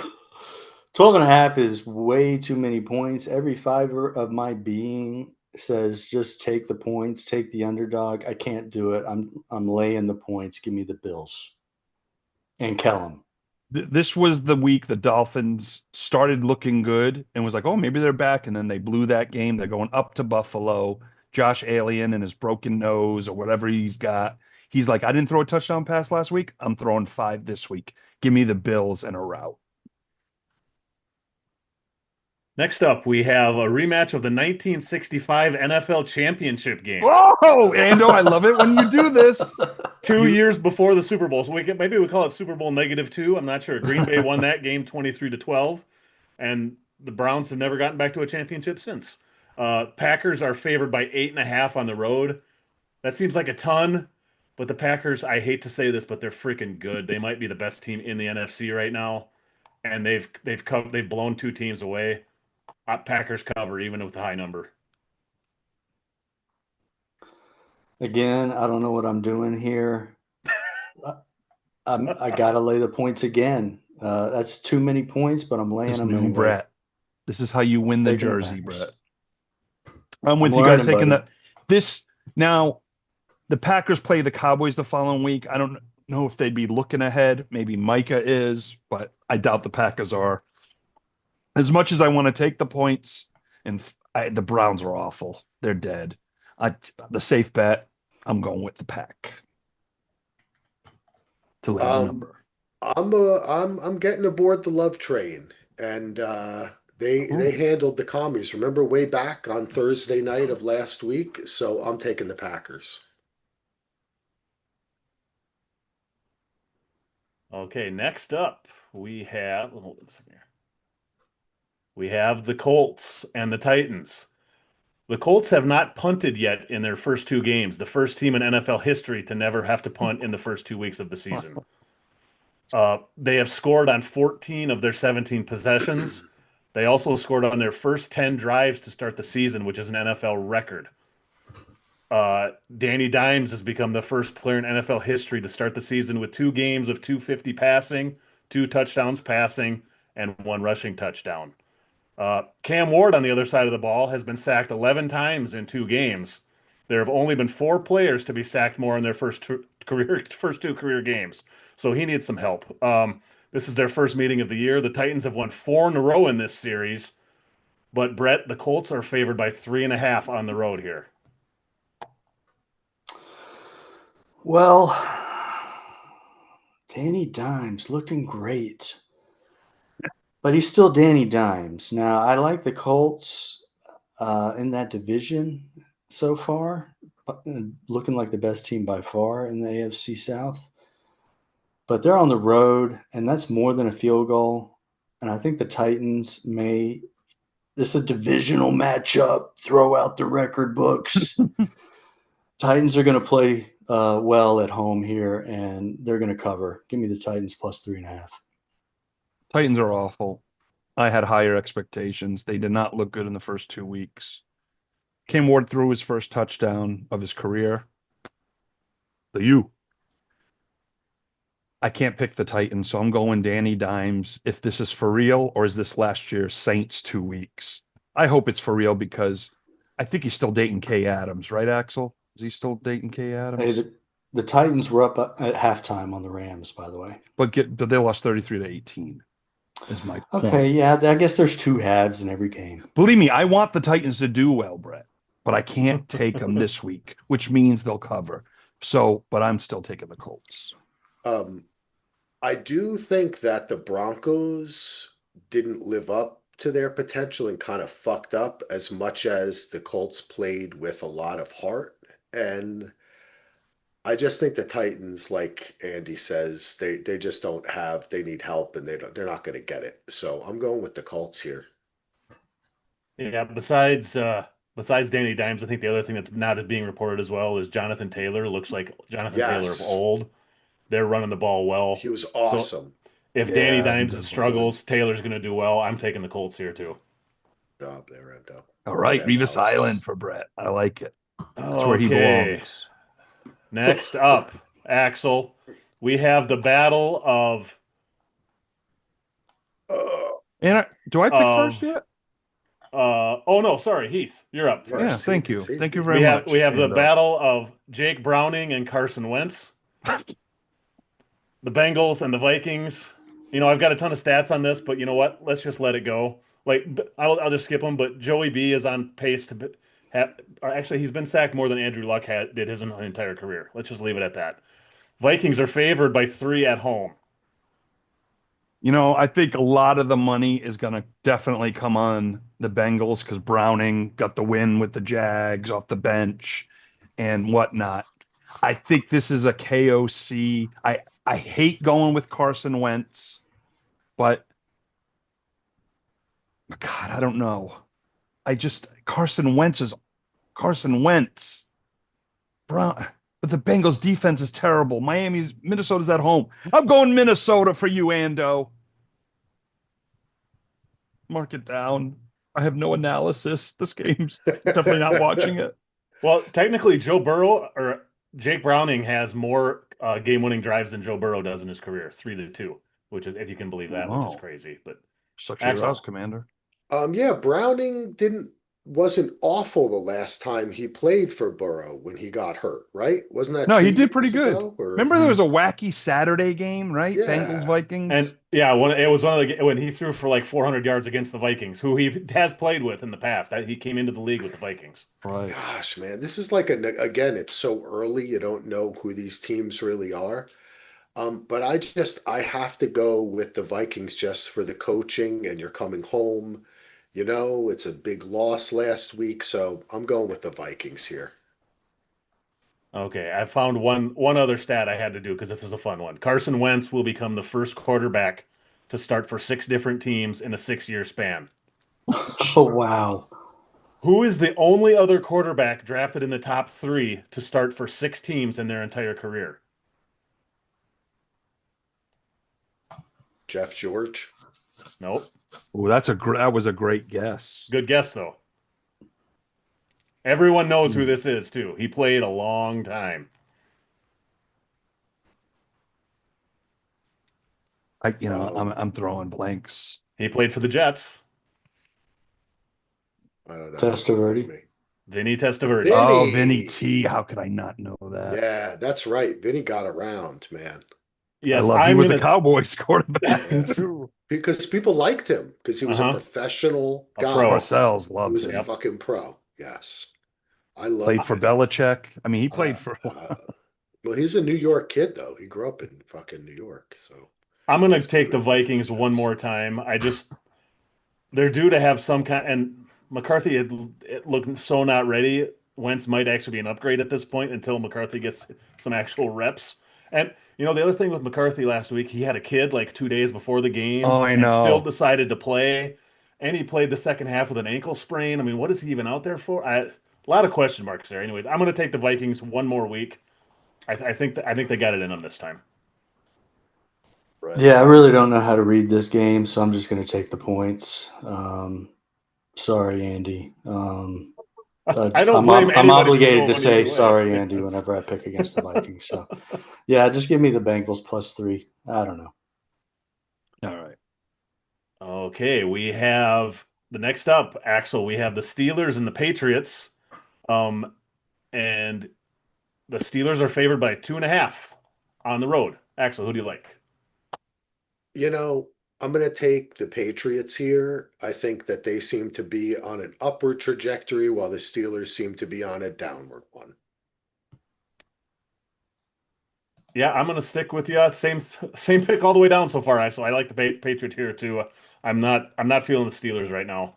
12.5 is way too many points. Every fiber of my being says just take the points, take the underdog. I can't do it. I'm laying the points. Give me the Bills and Kellum. This was the week the Dolphins started looking good and was like, oh, maybe they're back. And then they blew that game. They're going up to Buffalo. Josh Allen and his broken nose or whatever he's got. He's like, I didn't throw a touchdown pass last week. I'm throwing 5 this week. Give me the Bills and a rout. Next up, we have a rematch of the 1965 NFL Championship game. Whoa, Ando, I love it when you do this. 2 years before the Super Bowl. So maybe we call it Super Bowl -2. I'm not sure. Green Bay won that game 23-12, and the Browns have never gotten back to a championship since. Packers are favored by 8.5 on the road. That seems like a ton, but the Packers, I hate to say this, but they're freaking good. They might be the best team in the NFC right now. and they've blown two teams away. Packers cover even with the high number. Again, I don't know what I'm doing here. I got to lay the points again. That's too many points, but I'm laying This them new anyway. Brett. This is how you win the Taking the jersey, Packers. Brett. I'm with I'm you guys learning, taking buddy. this now. The Packers play the Cowboys the following week. I don't know if they'd be looking ahead. Maybe Micah is, but I doubt the Packers are. As much as I want to take the points, and the Browns are awful. They're dead. The safe bet, I'm going with the Pack to lay the number. I'm getting aboard the love train, and they handled the commies. Remember way back on Thursday night of last week, so I'm taking the Packers. Okay, next up we have hold on a second here. We have the Colts and the Titans. The Colts have not punted yet in their first two games, the first team in NFL history to never have to punt in the first 2 weeks of the season. They have scored on 14 of their 17 possessions. They also scored on their first 10 drives to start the season, which is an NFL record. Danny Dimes has become the first player in NFL history to start the season with 2 games of 250 passing, 2 touchdowns passing, and 1 rushing touchdown. Cam Ward on the other side of the ball has been sacked 11 times in 2 games. There have only been 4 players to be sacked more in their first 2 career games. So he needs some help. This is their first meeting of the year. The Titans have won 4 in a row in this series. But Brett, the Colts are favored by 3.5 on the road here. Well, Danny Dimes looking great. But he's still Danny Dimes. Now, I like the Colts in that division so far, looking like the best team by far in the AFC South. But they're on the road, and that's more than a field goal. And I think the Titans may – this is a divisional matchup. Throw out the record books. Titans are going to play well at home here, and they're going to cover. Give me the Titans plus 3.5. Titans are awful. I had higher expectations. They did not look good in the first 2 weeks. Cam Ward threw his first touchdown of his career. I can't pick the Titans, so I'm going Danny Dimes. If this is for real, or is this last year's Saints 2 weeks? I hope it's for real because I think he's still dating Kay Adams, right, Axel? Is he still dating Kay Adams? Hey, the Titans were up at halftime on the Rams, by the way. But they lost 33-18. Is my point. Okay, yeah, I guess there's 2 halves in every game. Believe me, I want the Titans to do well, Brett, but I can't take them this week, which means they'll cover. So, but I'm still taking the Colts. I do think that the Broncos didn't live up to their potential and kind of fucked up as much as the Colts played with a lot of heart. And I just think the Titans, like Andy says, they just don't have, they need help and they're not going to get it. So I'm going with the Colts here. Yeah, besides Danny Dimes, I think the other thing that's not being reported as well is Jonathan Taylor. Looks like Jonathan Taylor of old. They're running the ball well. He was awesome. So if Danny Dimes struggles, Taylor's going to do well. I'm taking the Colts here too. Good job there, Endo. All right, Revis Island for Brett. I like it. That's where he belongs. Next up, Axel, we have the battle of. And do I pick first yet? Oh no, sorry, Heath, you're up. First. Yeah, thank you. Thank you very much. We have the battle of Jake Browning and Carson Wentz. The Bengals and the Vikings. You know, I've got a ton of stats on this, but you know what? Let's just let it go. Like, I'll just skip them. But Joey B is on pace to have. Actually, he's been sacked more than Andrew Luck did his entire career. Let's just leave it at that. Vikings are favored by 3 at home. You know, I think a lot of the money is going to definitely come on the Bengals because Browning got the win with the Jags off the bench and whatnot. I think this is a KOC. I hate going with Carson Wentz, but God, I don't know. Carson Wentz. But the Bengals defense is terrible. Minnesota's at home. I'm going Minnesota for you, Ando. Mark it down. I have no analysis. This game's definitely not watching it. Well, technically, Joe Burrow or Jake Browning has more game-winning drives than Joe Burrow does in his career, 3-2, which is, if you can believe that, which is Wow. crazy. But Sucks your Axel, ass, Commander. Yeah, Browning wasn't awful the last time he played for Burrow when he got hurt, right? Wasn't that No, he 2 did pretty years good. ago? Or Remember there was a wacky Saturday game, right? Bengals yeah. Vikings. and yeah, it was one of the when he threw for like 400 yards against the Vikings, who he has played with in the past. He came into the league with the Vikings. Right. Gosh, man, this is like again, it's so early, you don't know who these teams really are. But I have to go with the Vikings just for the coaching and you're coming home. It's a big loss last week, so I'm going with the Vikings here. Okay, I found one other stat I had to do because this is a fun one. Carson Wentz will become the first quarterback to start for 6 different teams in a 6-year span. Oh, wow. Who is the only other quarterback drafted in the top 3 to start for 6 teams in their entire career? Jeff George. Nope. Oh, that was a great guess. Good guess though. Everyone knows who this is too. He played a long time. I'm throwing blanks. He played for the Jets. I don't know. Testaverde. Vinny Testaverde. Vinny. Oh, Vinny T. How could I not know that? Yeah, that's right. Vinny got around, man. Yes, he was a Cowboys quarterback Yeah. too. Because people liked him because he was a professional A guy. pro. Parcells He loved was a him. fucking pro. Yes. I love Played for Belichick. I mean, he played for a while. well, he's a New York kid though. He grew up in fucking New York. So I'm gonna take the Vikings one more time. They're due to have some kind, and McCarthy it looked so not ready. Wentz might actually be an upgrade at this point until McCarthy gets some actual reps. And the other thing with McCarthy last week, he had a kid like 2 days before the game, Oh, I and still know. decided to play. And he played the second half with an ankle sprain. I mean, what is he even out there for? A lot of question marks there. Anyways, I'm going to take the Vikings one more week. I think they got it in them this time. Right. Yeah, I really don't know how to read this game, so I'm just going to take the points. Sorry, Andy. I don't blame I'm anybody for obligated to going say either way. sorry, Andy, whenever I pick against the Vikings. So, yeah, just give me the Bengals +3. I don't know. All right. Okay, we have the next up, Axel. We have the Steelers and the Patriots. And the Steelers are favored by 2.5 on the road. Axel, who do you like? I'm going to take the Patriots here. I think that they seem to be on an upward trajectory while the Steelers seem to be on a downward one. Yeah, I'm going to stick with you. Same pick all the way down so far, Axel. I like the Patriots here too. I'm not feeling the Steelers right now.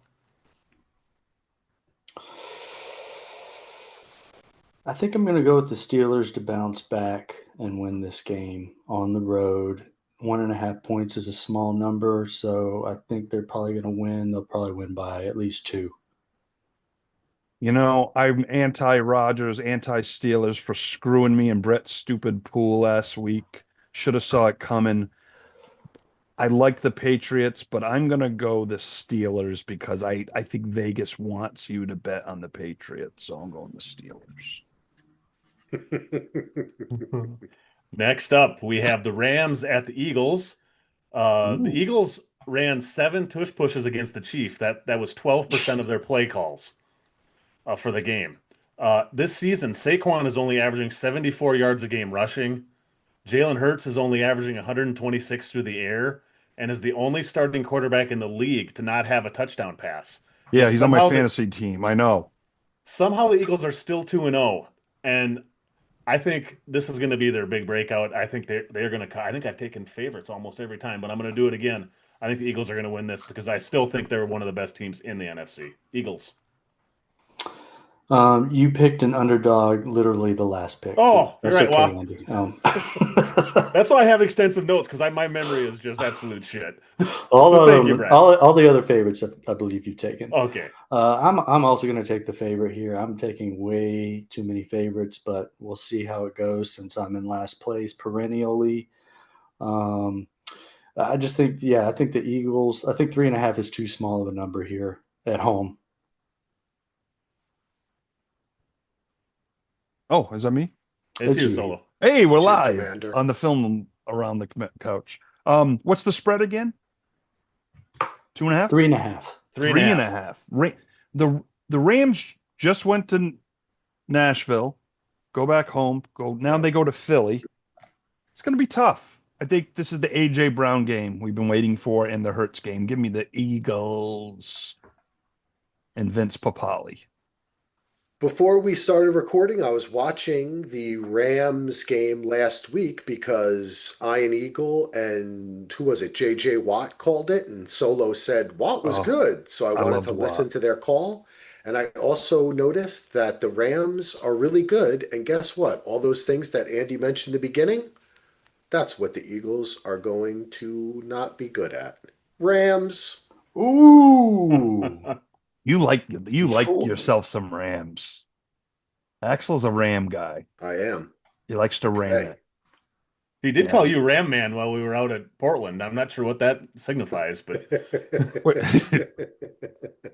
I think I'm going to go with the Steelers to bounce back and win this game on the road. 1.5 points is a small number, so I think they're probably going to win. They'll probably win by at least 2. I'm anti-Rodgers, anti-Steelers for screwing me in Brett's stupid pool last week. Should have saw it coming. I like the Patriots, but I'm going to go the Steelers because I think Vegas wants you to bet on the Patriots, so I'm going the Steelers. Next up, we have the Rams at the Eagles. The Eagles ran 7 tush pushes against the Chiefs. That was 12% of their play calls for the game. This season, Saquon is only averaging 74 yards a game rushing. Jalen Hurts is only averaging 126 through the air and is the only starting quarterback in the league to not have a touchdown pass. Yeah, Yet he's on my fantasy team. I know. Somehow the Eagles are still 2-0, and I think this is going to be their big breakout. I think they're going to. I think I've taken favorites almost every time, but I'm going to do it again. I think the Eagles are going to win this because I still think they're one of the best teams in the NFC. Eagles. You picked an underdog, literally the last pick. Oh, That's you're right. okay, Well, Andy. that's why I have extensive notes because my memory is just absolute shit. all Thank you, Brad. all the other favorites I believe you've taken. Okay. I'm also going to take the favorite here. I'm taking way too many favorites, but we'll see how it goes since I'm in last place perennially. I just think, I think the Eagles. I think 3.5 is too small of a number here at home. Oh, is that me? It's It's you, you. Solo. Hey, we're Chief live Commander. on the film around the couch. What's the spread again? 2.5? 3.5. Three and a half. The Rams just went to Nashville, go back home, they go to Philly. It's going to be tough. I think this is the AJ Brown game we've been waiting for and the Hurts game. Give me the Eagles and Vince Papale. Before we started recording, I was watching the Rams game last week because Ian Eagle and who was it? JJ Watt called it, and Solo said Watt was Oh, good. So I I wanted loved to listen Watt. to their call. And I also noticed that the Rams are really good. And guess what? All those things that Andy mentioned in the beginning, that's what the Eagles are going to not be good at. Rams. Ooh. You like Fooled me. yourself some Rams. Axel's a Ram guy. I am. He likes to ram Hey. it. He did Yeah. call you Ram Man while we were out at Portland. I'm not sure what that signifies, but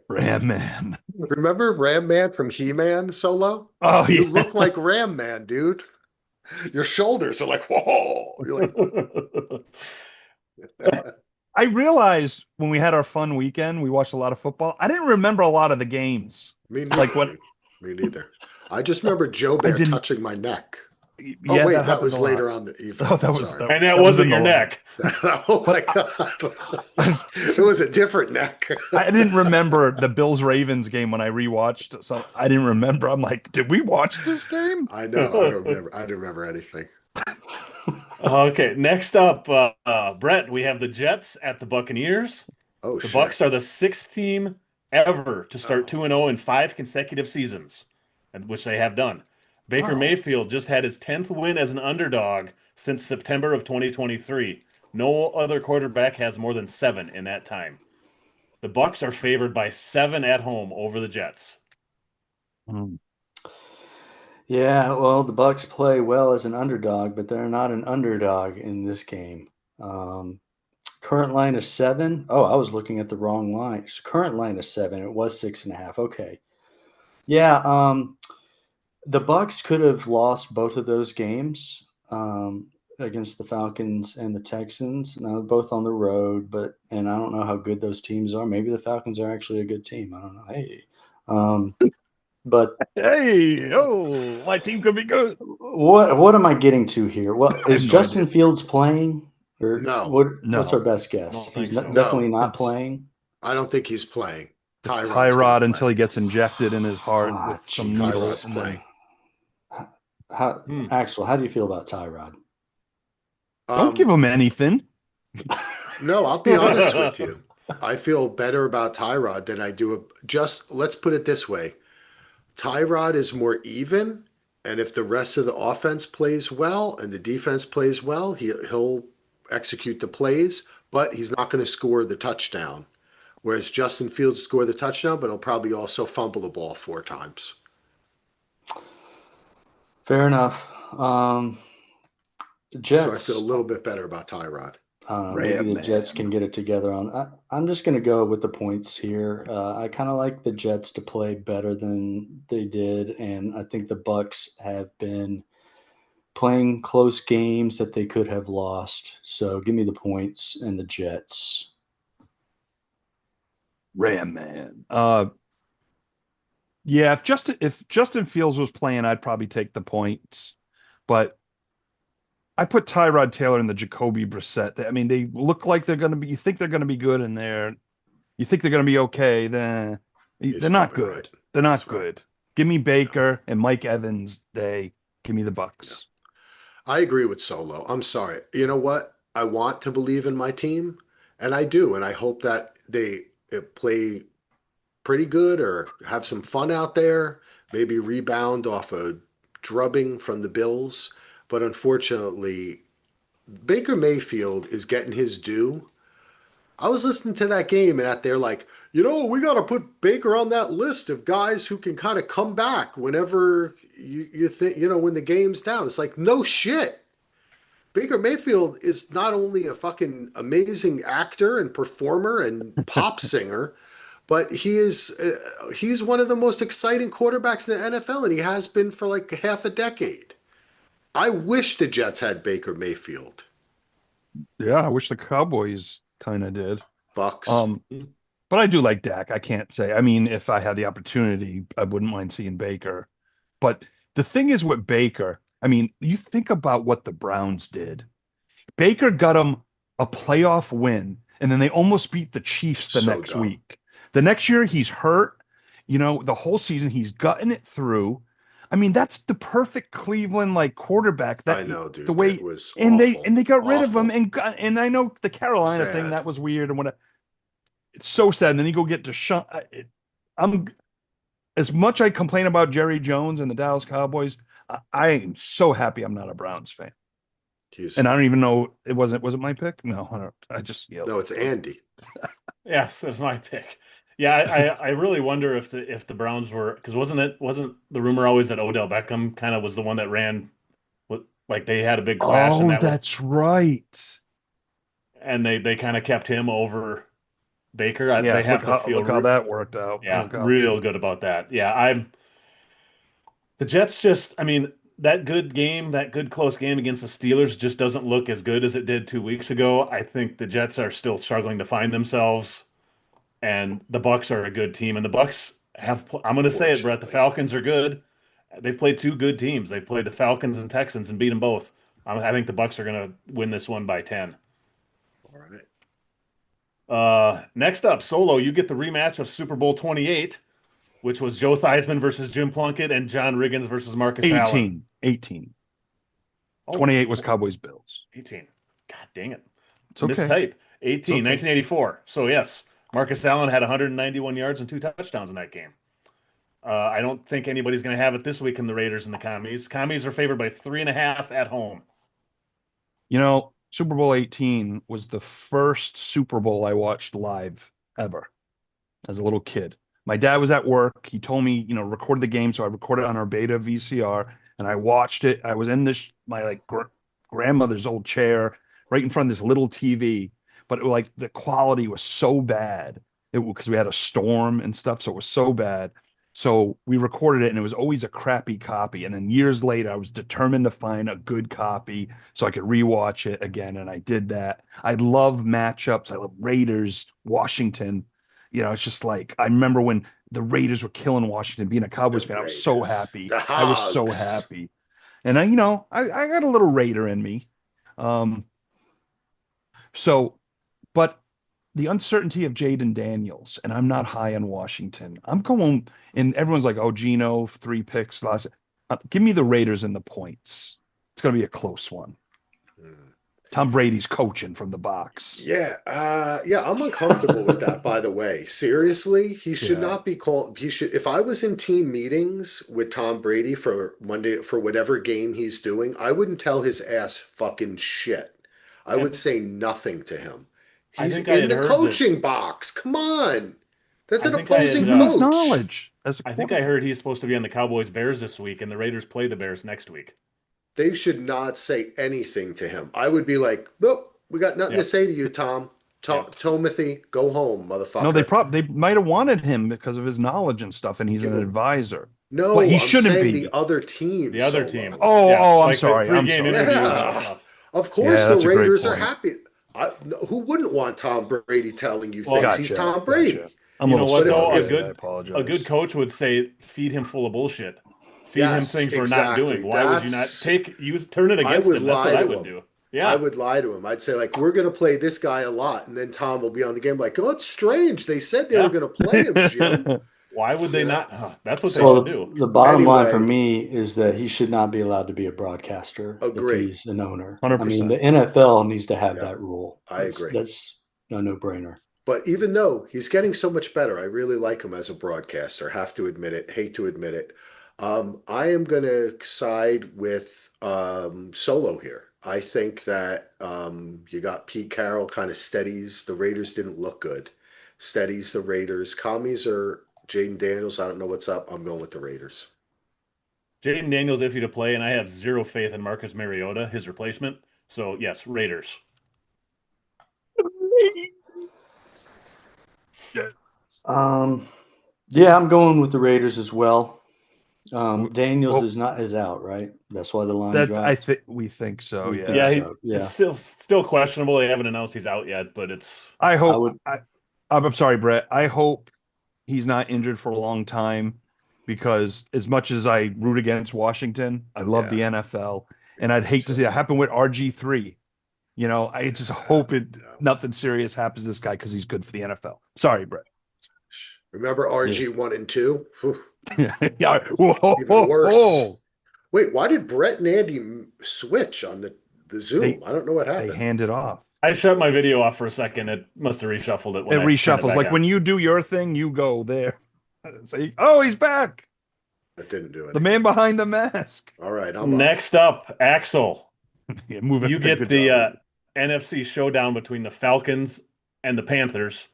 Ram man. Remember Ram Man from He-Man, Solo? Oh, You yeah. look like Ram Man, dude. Your shoulders are like, whoa. You're like, I realized when we had our fun weekend, we watched a lot of football. I didn't remember a lot of the games. me neither. Like what? Me neither. I just remember Joe I Bear didn't. touching my neck. Oh, Yeah, wait, that that was happened a lot. later on the evening. Oh, that was Sorry. and that was wasn't in your the line. neck. Oh my But God. It was a different neck. I didn't remember the Bills Ravens game when I rewatched. So I didn't remember. I'm like, did we watch this game? I know. I don't remember. I didn't remember anything. Okay, next up, Brett, we have the Jets at the Buccaneers. Oh, The shit. Bucks are the sixth team ever to start 2-0 in 5 consecutive seasons, which they have done. Baker Wow. Mayfield just had his 10th win as an underdog since September of 2023. No other quarterback has more than 7 in that time. The Bucks are favored by 7 at home over the Jets. Mm. Yeah, well, the Bucks play well as an underdog, but they're not an underdog in this game. Current line is 7. Oh, I was looking at the wrong line. Current line is 7. It was 6.5. Okay. Yeah, the Bucks could have lost both of those games against the Falcons and the Texans. Now both on the road, and I don't know how good those teams are. Maybe the Falcons are actually a good team. I don't know. Hey, but Hey, oh, my team could be good. what am I getting to here? Well, I is have no Justin idea. Fields playing? Or No. what's No. our best guess? Don't He's think so. definitely No. not It's- playing. I don't think he's playing. It's Tyrod's gonna Tyrod play. until he gets injected in his heart Ah, with some geez. needle. Tyrod's And then, playing. Axel, how do you feel about Tyrod? don't give him anything. No, I'll be honest with you. I feel better about Tyrod than I do. Just let's put it this way. Tyrod is more even, and if the rest of the offense plays well and the defense plays well, he'll execute the plays, but he's not going to score the touchdown. Whereas Justin Fields scored the touchdown, but he'll probably also fumble the ball 4 times. Fair enough. The Jets. So I feel a little bit better about Tyrod. Maybe Ram the Jets man. can get it together I'm just going to go with the points here. I kind of like the Jets to play better than they did, and I think the Bucks have been playing close games that they could have lost. So give me the points and the Jets. Ram man. Yeah, if Justin Fields was playing, I'd probably take the points. But I put Tyrod Taylor and the Jacoby Brissett. I mean, they look like they're going to be. You think they're going to be good, and you think they're going to be okay. Then He's they're not probably good. right. They're not He's right. good. Give me Baker and Mike Evans day. Give me the Bucks. I agree with Solo. I'm sorry. You know what? I want to believe in my team, and I do, and I hope that they play pretty good or have some fun out there, maybe rebound off a drubbing from the Bills. But unfortunately, Baker Mayfield is getting his due. I was listening to that game and they're like, we got to put Baker on that list of guys who can kind of come back whenever you think, when the game's down. It's like, no shit. Baker Mayfield is not only a fucking amazing actor and performer and pop singer, but he's one of the most exciting quarterbacks in the NFL, and he has been for like half a decade. I wish the Jets had Baker Mayfield. Yeah, I wish the Cowboys kind of did. Bucks. Um, but I do like Dak. I can't say. I mean, if I had the opportunity, I wouldn't mind seeing Baker. But the thing is with Baker, I mean, you think about what the Browns did. Baker got them a playoff win, and then they almost beat the Chiefs the So next dumb. week. The next year, he's hurt. You know, the whole season, he's gotten it through. I mean, that's the perfect Cleveland like quarterback. I That know, the dude. That way was and they awful. and they got rid of him Awful. and I know the Carolina thing Sad. that was weird and what it's so sad. And then you go get Deshaun. I'm as much I complain about Jerry Jones and the Dallas Cowboys. I am so happy I'm not a Browns fan. He's And I don't even know was it my pick? No, I don't. I just yelled. no, it's Andy. Yes, that's my pick. Yeah, I really wonder if the Browns were, because wasn't the rumor always that Odell Beckham kind of was the one that ran like they had a big clash and Oh, that was, that's right. and they kind of kept him over Baker. Yeah, They have to feel look how that worked out. yeah, Look how real good about that. Yeah, the Jets just, I mean, that good close game against the Steelers just doesn't look as good as it did 2 weeks ago. I think the Jets are still struggling to find themselves, and the Bucks are a good team, and the Bucks have, I'm going to say it, Brett, the Fortunately. Falcons are good. They've played two good teams. They've played the Falcons and Texans and beat them both. I think the Bucks are going to win this one by 10. All right. Next up, Solo, you get the rematch of Super Bowl 28, which was Joe Theismann versus Jim Plunkett and John Riggins versus Marcus Allen. 18. Oh, 28 was Cowboys Bills. 18. God dang it. It's okay. Mistype. 18, It's okay. 1984. So, yes, Marcus Allen had 191 yards and 2 touchdowns in that game. I don't think anybody's going to have it this week in the Raiders and the Commies. Commies are favored by 3.5 at home. You know, Super Bowl 18 was the first Super Bowl I watched live ever as a little kid. My dad was at work. He told me, you know, record the game. So I recorded on our beta VCR and I watched it. I was in my like grandmother's old chair right in front of this little TV, but it, like the quality was so bad. Because we had a storm and stuff. So it was so bad. So we recorded it and it was always a crappy copy. And then years later, I was determined to find a good copy so I could rewatch it again. And I did that. I love matchups. I love Raiders, Washington. You know, it's just like I remember when the Raiders were killing Washington. Being a Cowboys The fan, I was so Raiders. happy. The I was so Hogs. happy. And I got a little Raider in me. Um, so, but the uncertainty of Jaden Daniels, and I'm not high on Washington. I'm going, and everyone's like, "Oh, Geno, 3 picks last." Give me the Raiders and the points. It's going to be a close one. Hmm. Tom Brady's coaching from the box. Yeah, I'm uncomfortable with that, by the way. Seriously, he should Yeah. not be called. He should, if I was in team meetings with Tom Brady for Monday, for whatever game he's doing, I wouldn't tell his ass fucking shit. I would And say nothing to him. I He's think I in had the heard that. coaching box. Come on. That's I an think I had. opposing He needs coach. knowledge as a I think I quarterback. heard he's supposed to be on the Cowboys Bears this week, and the Raiders play the Bears next week. They should not say anything to him. I would be like, nope, we got nothing to Yep. say to you, Tom. Yep. Timothy, go home, No, motherfucker. they might have wanted him because of his knowledge and stuff, and he's Give an him. advisor. But No, he I'm shouldn't saying the be. other team, The other team. Solo. Yeah. I'm Like the sorry. I'm pregame sorry. interviews and Yeah. stuff. Of Yeah, course, the that's a great Raiders are point. happy. Who wouldn't want Tom Brady telling you Well, things? He's Gotcha. Tom Gotcha. Brady. I'm a You know little what But if, though? strong A with if it. I good a good apologize. coach would say, feed him full of bullshit. Feed him yes, things we're not doing. exactly. Why would you not turn it I against would him? That's what lie I to would him. do. I Yeah. would lie to him. I'd say, like, we're going to play this guy a lot. And then Tom will be on the game, like, oh, it's strange. They said they were Yeah. going to play him, Jim. Why would they You know? not? That's what they So, should Well, do. the bottom line for anyway, me is that he should not be allowed to be a broadcaster if agree. he's an owner. I mean, 100%. the NFL needs to have Yeah, that rule. I agree. That's a no-brainer. But even though he's getting so much better, I really like him as a broadcaster. Have to admit it. Hate to admit it. I am going to side with Solo here. I think that you got Pete Carroll kind of steadies. The Raiders didn't look good. Steadies the Raiders. Commies are Jaden Daniels. I don't know what's up. I'm going with the Raiders. Jaden Daniels iffy to play, and I have zero faith in Marcus Mariota, his replacement. So yes, Raiders. Yeah, I'm going with the Raiders as well. Daniels Well, is out, right? That's why the line that's I dropped. think we think so. We think Yeah. Yeah, so. it's Yeah, still questionable. They haven't announced he's out yet, but it's I I hope. would. I'm sorry, Brett. I hope he's not injured for a long time because as much as I root against Washington, I love the Yeah. NFL, and I'd hate to see that happen with RG3. I just hope No. nothing serious happens to this guy because he's good for the NFL. Sorry, Brett. Remember RG 1 and 2? Whew, Yeah. Whoa, even whoa, worse. whoa. Wait, why did Brett and Andy switch on the They Zoom? I don't know what they happened. hand it off. I shut my video off for a second. It must have reshuffled it It when I turned it reshuffles. back Like on. when you do your thing, you go there. Say, oh, he's back. That didn't do The anything. man behind the mask. All right, I'm up. Next up, Axel. Yeah, moving. You get Good the job. NFC showdown between the Falcons and the Panthers.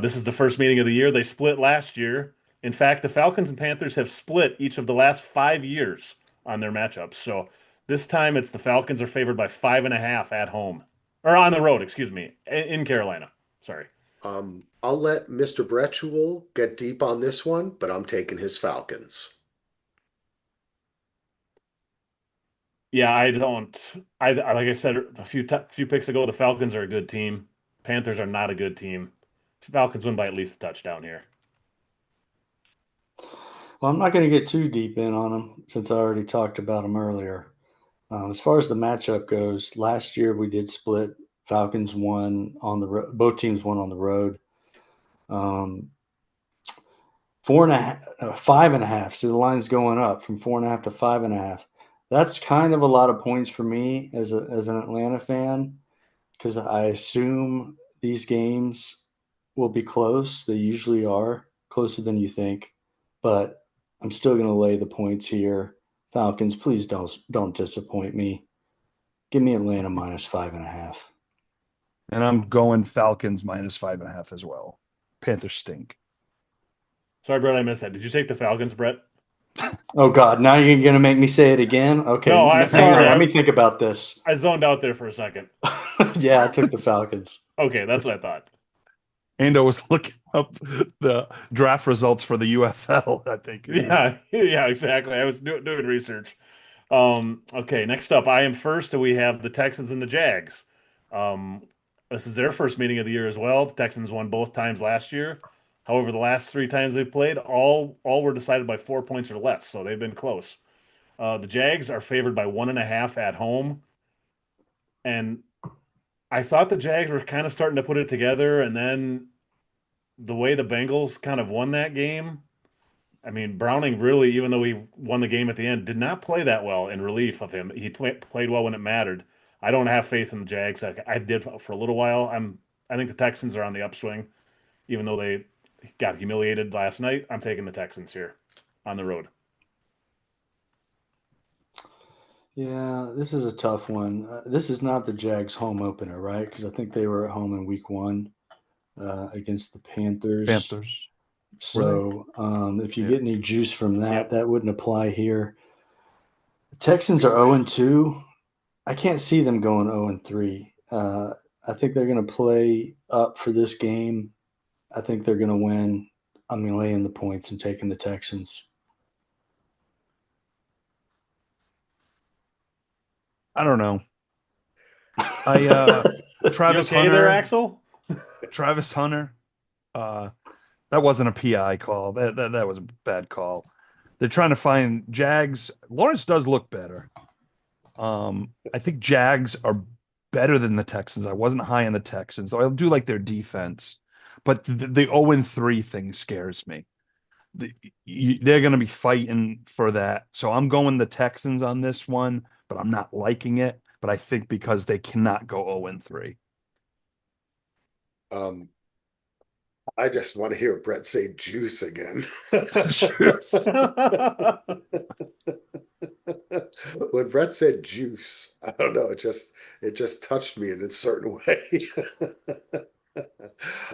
This is the first meeting of the year. They split last year. In fact, the Falcons and Panthers have split each of the last 5 years on their matchups. So this time it's the Falcons are favored by 5.5 at home. Or on the road, excuse me, in Carolina. Sorry. I'll let Mr. Bretchul get deep on this one, but I'm taking his Falcons. Yeah, I don't. Like I said a few picks ago, the Falcons are a good team. Panthers are not a good team. Falcons win by at least a touchdown here. Well, I'm not going to get too deep in on them since I already talked about them earlier. As far as the matchup goes, last year we did split. Falcons won on the road. Both teams won on the road. 4.5, 5.5. So the line's going up from 4.5 to 5.5. That's kind of a lot of points for me as an Atlanta fan because I assume these games will be close. They usually are closer than you think, but I'm still going to lay the points here. Falcons, please don't disappoint me. Give me Atlanta minus 5.5. And I'm going Falcons minus 5.5 as well. Panthers stink. Sorry, Brett, I missed that. Did you take the Falcons, Brett? Oh God! Now you're going to make me say it again? Okay, No, I'm hang sorry. on. Let me think about this. I zoned out there for a second. Yeah, I took the Falcons. Okay, that's what I thought. Ando was looking up the draft results for the UFL, I think. Yeah, yeah, exactly. I was doing research. Okay, next up, I am first, and we have the Texans and the Jags. Um, this is their first meeting of the year as well. The Texans won both times last year. However, the last 3 times they played, all were decided by 4 points or less, so they've been close. The Jags are favored by 1.5 at home, and I thought the Jags were kind of starting to put it together, and then the way the Bengals kind of won that game. I mean, Browning really, even though he won the game at the end, did not play that well in relief of him. He played well when it mattered. I don't have faith in the Jags. I did for a little while. I think the Texans are on the upswing, even though they got humiliated last night. I'm taking the Texans here on the road. Yeah, this is a tough one. This is not the Jags home opener, right? Because I think they were at home in week 1 against the Panthers. Panthers. So if you Yeah. get any juice from that, Yep. that wouldn't apply here. The Texans are 0-2. I can't see them going 0-3. I think they're going to play up for this game. I think they're going to win. I'm going to lay in the points and taking the Texans. I don't know. Travis You okay Hunter. there, Axel? Travis Hunter. That wasn't a PI call. That was a bad call. They're trying to find Jags. Lawrence does look better. I think Jags are better than the Texans. I wasn't high on the Texans, so I do like their defense. But the 0-3 thing scares me. They're going to be fighting for that. So I'm going the Texans on this one, but I'm not liking it. But I think because they cannot go 0-3. I just want to hear Brett say juice again. When Brett said juice, I don't know, it just touched me in a certain way.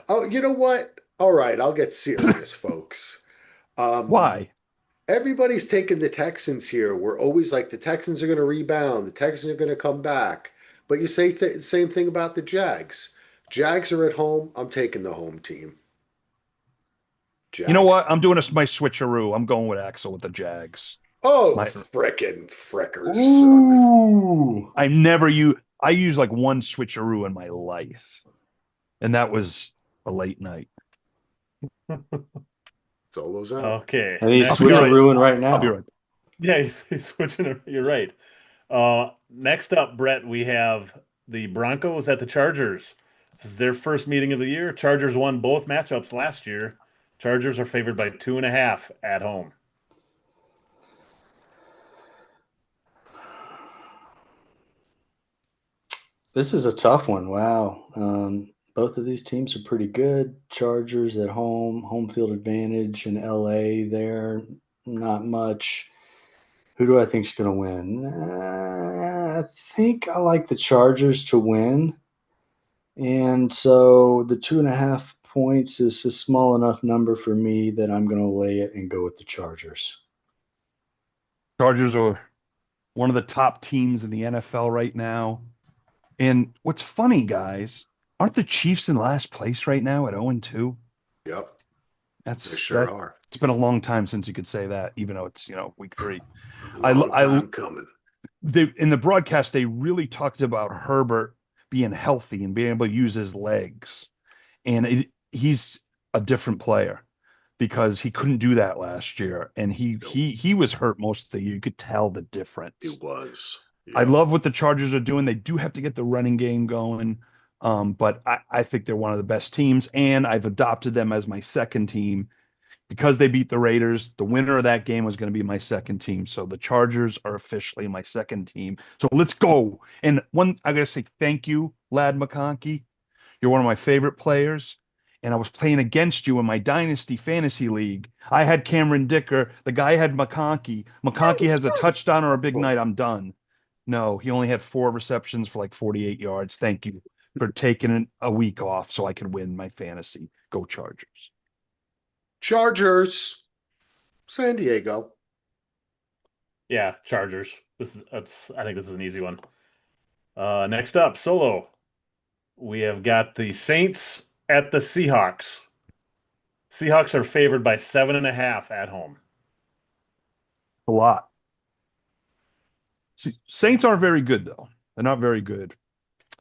Oh, you know what? All right, I'll get serious, folks. Why? Everybody's taking the Texans here. We're always like the Texans are going to rebound, the Texans are going to come back. But you say same thing about the Jags. Jags are at home. I'm taking the home team. You know Jags. what? I'm doing my switcheroo. I'm going with Axel with the Jags. Oh, My frickin' frickers. Ooh. I use like one switcheroo in my life, and that was a late night. Solo's out. Okay. And he's next be right- up- switcherooing right I'll be now. right. Yeah, he's switching it. You're right. Next up, Brett, we have the Broncos at the Chargers. This is their first meeting of the year. Chargers won both matchups last year. Chargers are favored by 2.5 at home. This is a tough one. Wow. Both of these teams are pretty good. Chargers at home field advantage in LA there. Not much. Who do I think is going to win? I think I like the Chargers to win. And so the 2.5 points is a small enough number for me that I'm going to lay it and go with the Chargers. Chargers are one of the top teams in the NFL right now. And what's funny, guys, aren't the Chiefs in last place right now at 0-2? Yep, That's they sure that, are. It's been a long time since you could say that, even though it's, week 3. Long time coming. In the broadcast, they really talked about Herbert being healthy and being able to use his legs. And he's a different player because he couldn't do that last year. And he was hurt most of the year. You could tell the difference. It was. I Yep. love what the Chargers are doing. They do have to get the running game going. But I think they're one of the best teams. And I've adopted them as my second team because they beat the Raiders. The winner of that game was going to be my second team. So the Chargers are officially my second team. So let's go. And I got to say thank you, Lad McConkey. You're one of my favorite players. And I was playing against you in my Dynasty Fantasy League. I had Cameron Dicker. The guy had McConkey. McConkey has a touchdown or a big night. I'm done. No, he only had 4 receptions for like 48 yards. Thank you for taking a week off so I could win my fantasy. Go Chargers. Chargers. San Diego. Yeah, Chargers. I think this is an easy one. Next up, Solo. We have got the Saints at the Seahawks. Seahawks are favored by 7.5 at home. A lot. Saints aren't very good, though. They're not very good.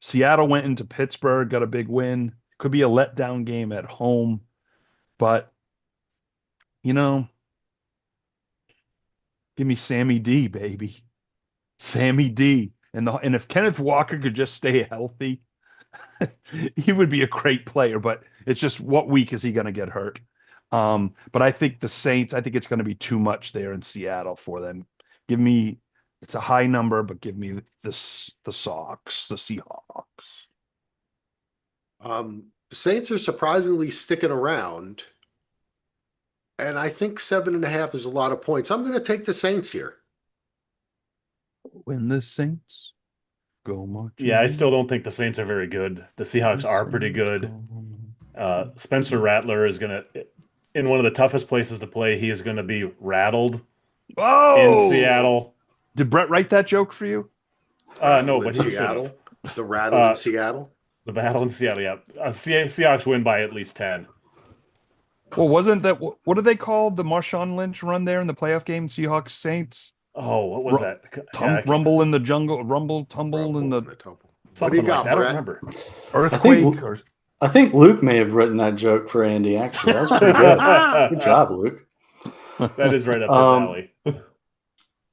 Seattle went into Pittsburgh, got a big win. Could be a letdown game at home. But, give me Sammy D, baby. Sammy D. And if Kenneth Walker could just stay healthy, he would be a great player. But it's just, what week is he going to get hurt? But I think the Saints, I think it's going to be too much there in Seattle for them. It's a high number, but give me the Seahawks. Saints are surprisingly sticking around. And I think 7.5 is a lot of points. I'm going to take the Saints here. When the Saints go marching. Yeah, I still don't think the Saints are very good. The Seahawks are pretty good. Spencer Rattler is going to, in one of the toughest places to play, he is going to be rattled in Seattle. Did Brett write that joke for you? No, In but he Seattle. should've. The rattle in Seattle. The battle in Seattle, yeah. Seahawks win by at least 10. Well, wasn't that what do they call the Marshawn Lynch run there in the playoff game? Seahawks Saints Oh, what was that? rumble in the jungle, tumble in the Tumble. What do Something you got, like that. I don't Brett? remember. earthquake. I think Luke may have written that joke for Andy, actually. That was pretty good. Good job, Luke. That is right up his alley.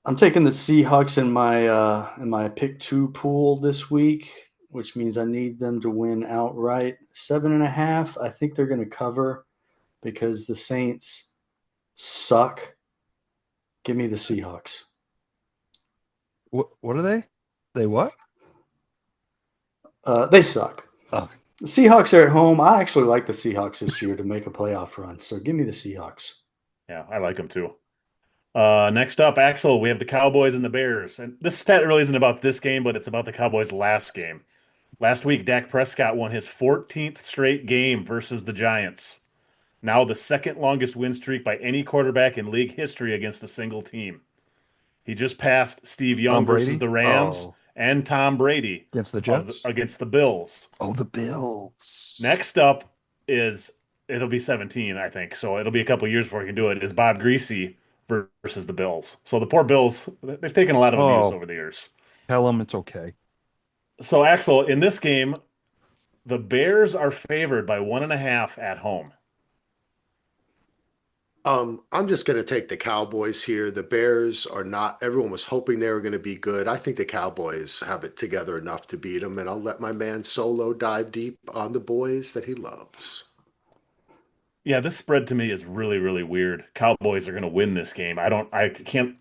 I'm taking the Seahawks in my pick 2 pool this week, which means I need them to win outright. 7.5. I think they're going to cover because the Saints suck. Give me the Seahawks. What are they? They what? They suck. Oh. The Seahawks are at home. I actually like the Seahawks this year to make a playoff run. So give me the Seahawks. Yeah, I like them too. Next up, Axel, we have the Cowboys and the Bears. And this stat really isn't about this game, but it's about the Cowboys' last game. Last week, Dak Prescott won his 14th straight game versus the Giants. Now the second longest win streak by any quarterback in league history against a single team. He just passed Steve Young Tom Brady? versus the Rams Oh. and Tom Brady Against the Jets? against the Bills. Oh, the Bills. Next up it'll be 17, I think. So it'll be a couple years before we can do it. Is Bob Greasy versus the Bills. So the poor Bills, they've taken a lot of abuse over the years. Tell them it's okay. So Axel, in this game, the Bears are favored by 1.5 at home. I'm just going to take the Cowboys here. The Bears are not, everyone was hoping they were going to be good. I think the Cowboys have it together enough to beat them, and I'll let my man Solo dive deep on the boys that he loves. Yeah, this spread to me is really, really weird. Cowboys are going to win this game. I don't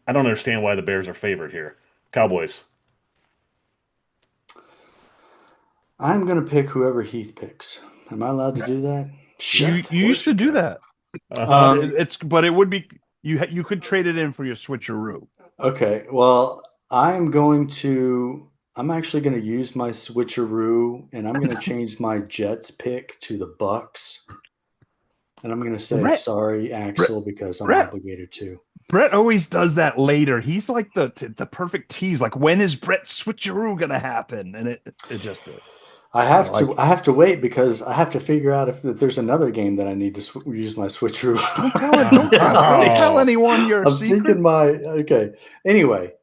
understand why the Bears are favored here. Cowboys. I'm going to pick whoever Heath picks. Am I allowed to do that? You used to do that. But it would be you could trade it in for your switcheroo. Okay. Well, I'm actually going to use my switcheroo, and I'm going to change my Jets pick to the Bucks. And I'm going to say sorry, Axel, because I'm obligated to. Brett always does that later. He's like the perfect tease. Like, when is Brett's switcheroo going to happen? And it just did. I have to wait because I have to figure out if there's another game that I need to use my switcheroo. Don't tell anyone your secret. Okay. Anyway,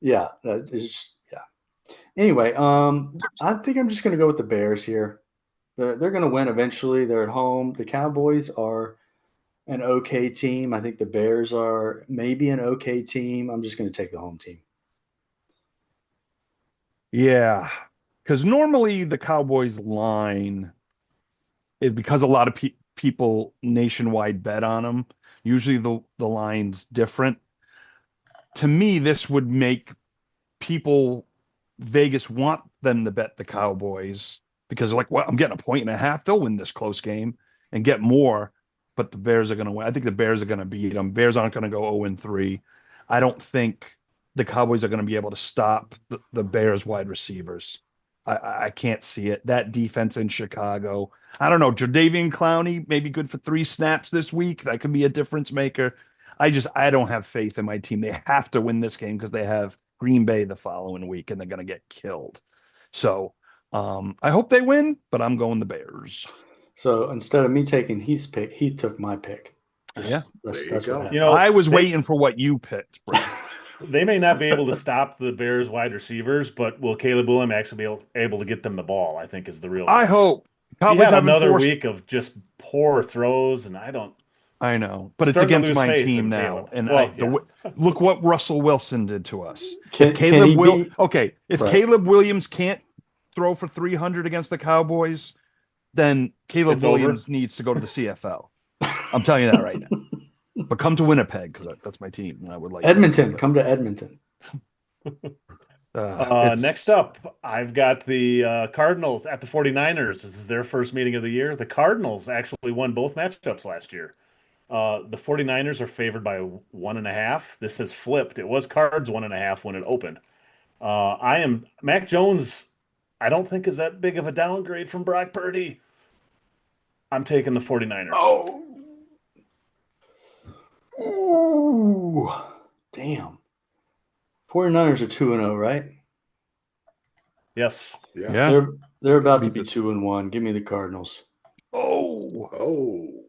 yeah. Anyway, I think I'm just going to go with the Bears here. They're going to win eventually. They're at home. The Cowboys are an okay team. I think the Bears are maybe an okay team. I'm just going to take the home team. Yeah, because normally the Cowboys line is because a lot of people nationwide bet on them. Usually the line's different. To me, this would make Vegas want them to bet the Cowboys. Because they're like, well, I'm getting 1.5. They'll win this close game and get more, but the Bears are going to win. I think the Bears are going to beat them. Bears aren't going to go 0-3. I don't think the Cowboys are going to be able to stop the Bears wide receivers. I can't see it. That defense in Chicago. I don't know. Jadeveon Clowney may be good for 3 snaps this week. That could be a difference maker. I don't have faith in my team. They have to win this game because they have Green Bay the following week and they're going to get killed. So, I hope they win, but I'm going the Bears. So instead of me taking Heath's pick, Heath took my pick. Yeah, that's what I was waiting for what you picked, Brett. They may not be able to stop the Bears wide receivers, but will Caleb Williams actually be able to get them the ball? I think is the real. I hope. Cowboys have another week of just poor throws, and I know, but it's against my team now, and look what Russell Wilson did to us. If Caleb Williams can't throw for 300 against the Cowboys, then Caleb Williams needs to go to the CFL. I'm telling you that right now. But come to Winnipeg because that's my team, and I would like Edmonton. Come to Edmonton. Next up, I've got the Cardinals at the 49ers. This is their first meeting of the year. The Cardinals actually won both matchups last year. The 49ers are favored by 1.5. This has flipped. It was Cards 1.5 when it opened. Mac Jones. I don't think is that big of a downgrade from Brock Purdy. I'm taking the 49ers. Ooh, damn. 49ers are 2-0, right? Yes. Yeah. They're about to be 2-1. Give me the Cardinals. Oh.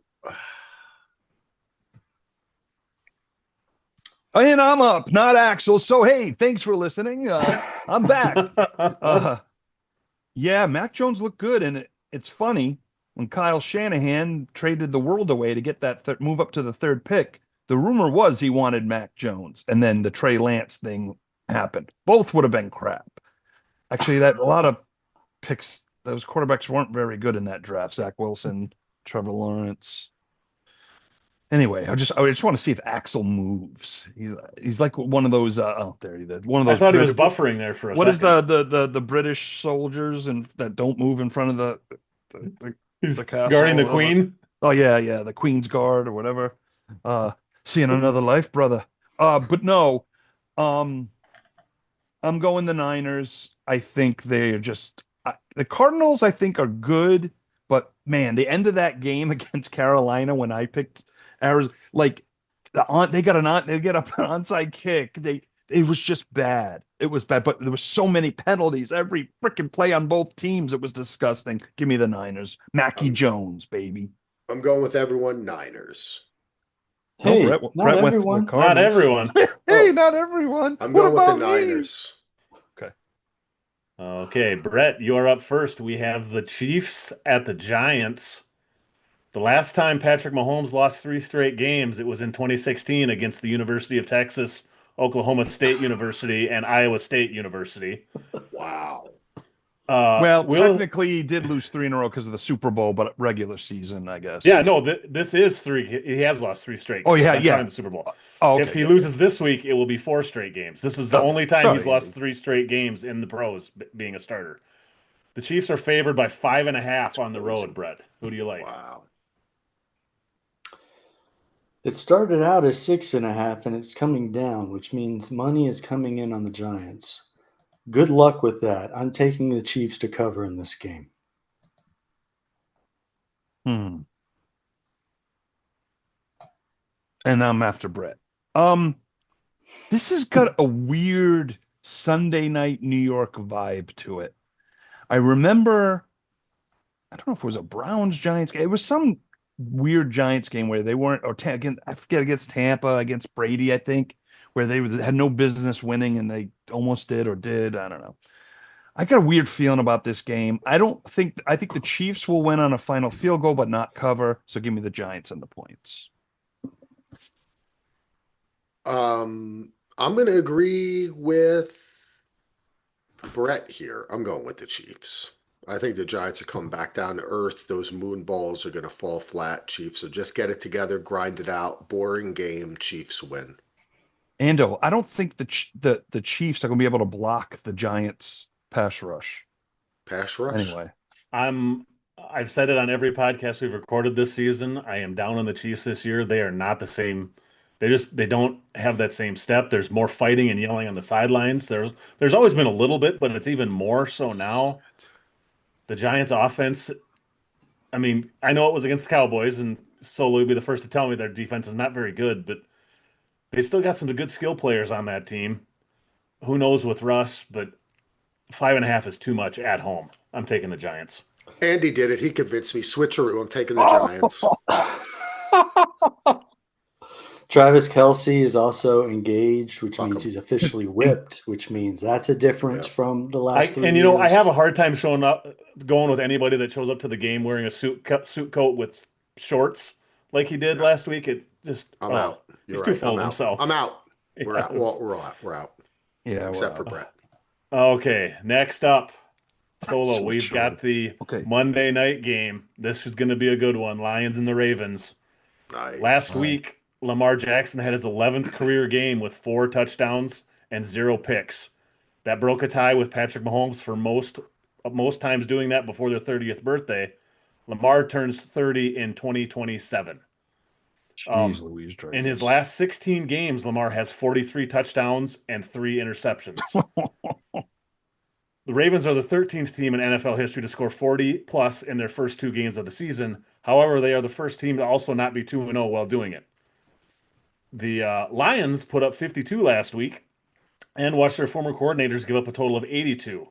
And I'm up, not Axel. So, hey, thanks for listening. I'm back. Yeah, Mac Jones looked good, and it's funny when Kyle Shanahan traded the world away to get that move up to the 3rd pick. The rumor was he wanted Mac Jones, and then the Trey Lance thing happened. Both would have been crap. Actually, a lot of picks, those quarterbacks weren't very good in that draft. Zach Wilson, Trevor Lawrence. Anyway, I just want to see if Axel moves. He's like one of those. There he did. One of those. I thought he was buffering there for a second. What is the British soldiers that don't move in front of the castle? Guarding the Queen. Oh yeah, the Queen's Guard or whatever. Seeing another life, brother. But no, I'm going the Niners. I think they're just the Cardinals. I think are good, but man, the end of that game against Carolina when I picked Arizona, like they get an onside kick. it was just bad. It was bad, but there was so many penalties. Every freaking play on both teams, it was disgusting. Give me the Niners. Mackie Jones, baby. I'm going with everyone Niners. No, Hey, Brett not went with everyone. Not Cardinals. everyone. Hey, Oh. not everyone. I'm What going with the about me? Niners. Okay, Brett, you're up first. We have the Chiefs at the Giants. The last time Patrick Mahomes lost 3 straight games, it was in 2016 against the University of Texas, Oklahoma State University, and Iowa State University. Wow. Well, Will technically, he did lose 3 in a row because of the Super Bowl, but regular season, I guess. Yeah, no, this is 3. He has lost 3 straight games. Oh, yeah, I'm yeah. counting the Super Bowl. Oh, okay, If he good. loses this week, it will be 4 straight games. This is the Okay, only time sorry, he's lost Andy. 3 straight games in the pros being a starter. The Chiefs are favored by 5.5 on the road, Brett. Who do you like? Wow. It started out as 6.5 and it's coming down, which means money is coming in on the Giants. Good luck with that. I'm taking the Chiefs to cover in this game. Hmm. And I'm after Brett. This has got a weird Sunday night New York vibe to it. I remember, I don't know if it was a Browns Giants game. It was some weird Giants game where they weren't, or against, I forget, against Tampa, against Brady, I think, where they had no business winning and they almost did or did. I don't know. I got a weird feeling about this game. I think the Chiefs will win on a final field goal, but not cover. So give me the Giants and the points. I'm going to agree with Brett here. I'm going with the Chiefs. I think the Giants will come back down to earth. Those moon balls are going to fall flat. Chiefs will just get it together, grind it out. Boring game. Chiefs win. Ando, I don't think the Chiefs are going to be able to block the Giants pass rush. Pass rush. Anyway, I've said it on every podcast we've recorded this season. I am down on the Chiefs this year. They are not the same. They don't have that same step. There's more fighting and yelling on the sidelines. There's always been a little bit, but it's even more so now. The Giants offense, I mean, I know it was against the Cowboys, and Solo would be the first to tell me their defense is not very good, but they still got some good skill players on that team. Who knows with Russ, but 5.5 is too much at home. I'm taking the Giants. Andy did it. He convinced me. Switcheroo. I'm taking the Giants. Travis Kelce is also engaged, which means he's officially whipped, which means that's a difference from the last 3 years. I have a hard time going with anybody that shows up to the game wearing a suit coat with shorts like he did last week. It just I'm out. He's too full of himself. I'm out. We're out. Yes. Well, we're out. yeah, Except for Brett. Okay, next up, Solo. So We've got the Okay. Monday night game. This is going to be a good one. Lions and the Ravens. Nice. Last week, Lamar Jackson had his 11th career game with 4 touchdowns and 0 picks. That broke a tie with Patrick Mahomes for most times doing that before their 30th birthday. Lamar turns 30 in 2027. Jeez Louise, In his last 16 games, Lamar has 43 touchdowns and 3 interceptions. The Ravens are the 13th team in NFL history to score 40 plus in their first 2 games of the season. However, they are the first team to also not be 2-0 while doing it. The Lions put up 52 last week and watched their former coordinators give up a total of 82.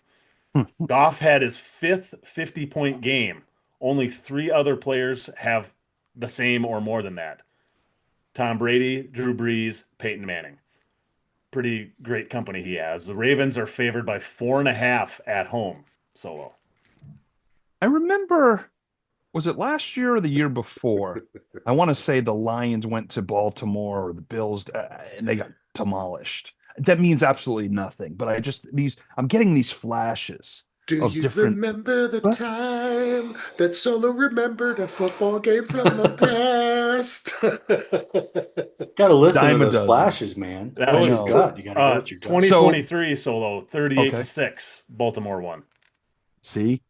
Goff had his 5th 50-point game. Only 3 other players have the same or more than that. Tom Brady, Drew Brees, Peyton Manning. Pretty great company he has. The Ravens are favored by 4.5 at home. Solo. I remember, was it last year or the year before? I want to say the Lions went to Baltimore or the Bills, and they got demolished. That means absolutely nothing. But I'm getting these flashes. Do you remember the time that Solo remembered a football game from the past? Got to listen Dime to a those dozen. flashes, man. That Go was with your gut. You got to go with your gut. 2023 Solo, 38 Okay. to 6. Baltimore won. See,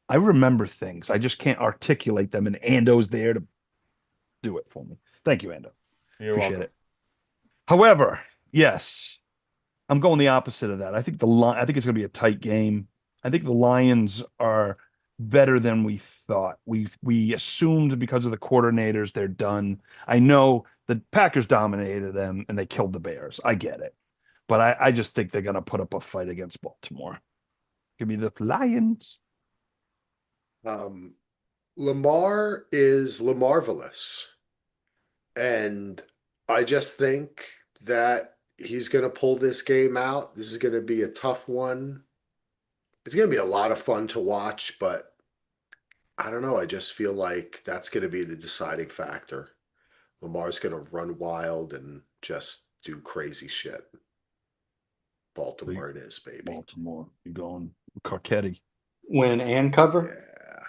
I remember things. I just can't articulate them, and Ando's there to do it for me. Thank you, Ando. You're Appreciate welcome. it. However, yes, I'm going the opposite of that. I think it's going to be a tight game. I think the Lions are better than we thought. We assumed because of the coordinators they're done. I know the Packers dominated them and they killed the Bears. I get it. But I just think they're going to put up a fight against Baltimore. Give me the Lions. Lamar is Lamarvelous. And I just think that he's going to pull this game out. This is going to be a tough one. It's going to be a lot of fun to watch, but I don't know. I just feel like that's going to be the deciding factor. Lamar's going to run wild and just do crazy shit. Baltimore it is, baby. Baltimore. You're going Carcetti. Win and cover? Yeah.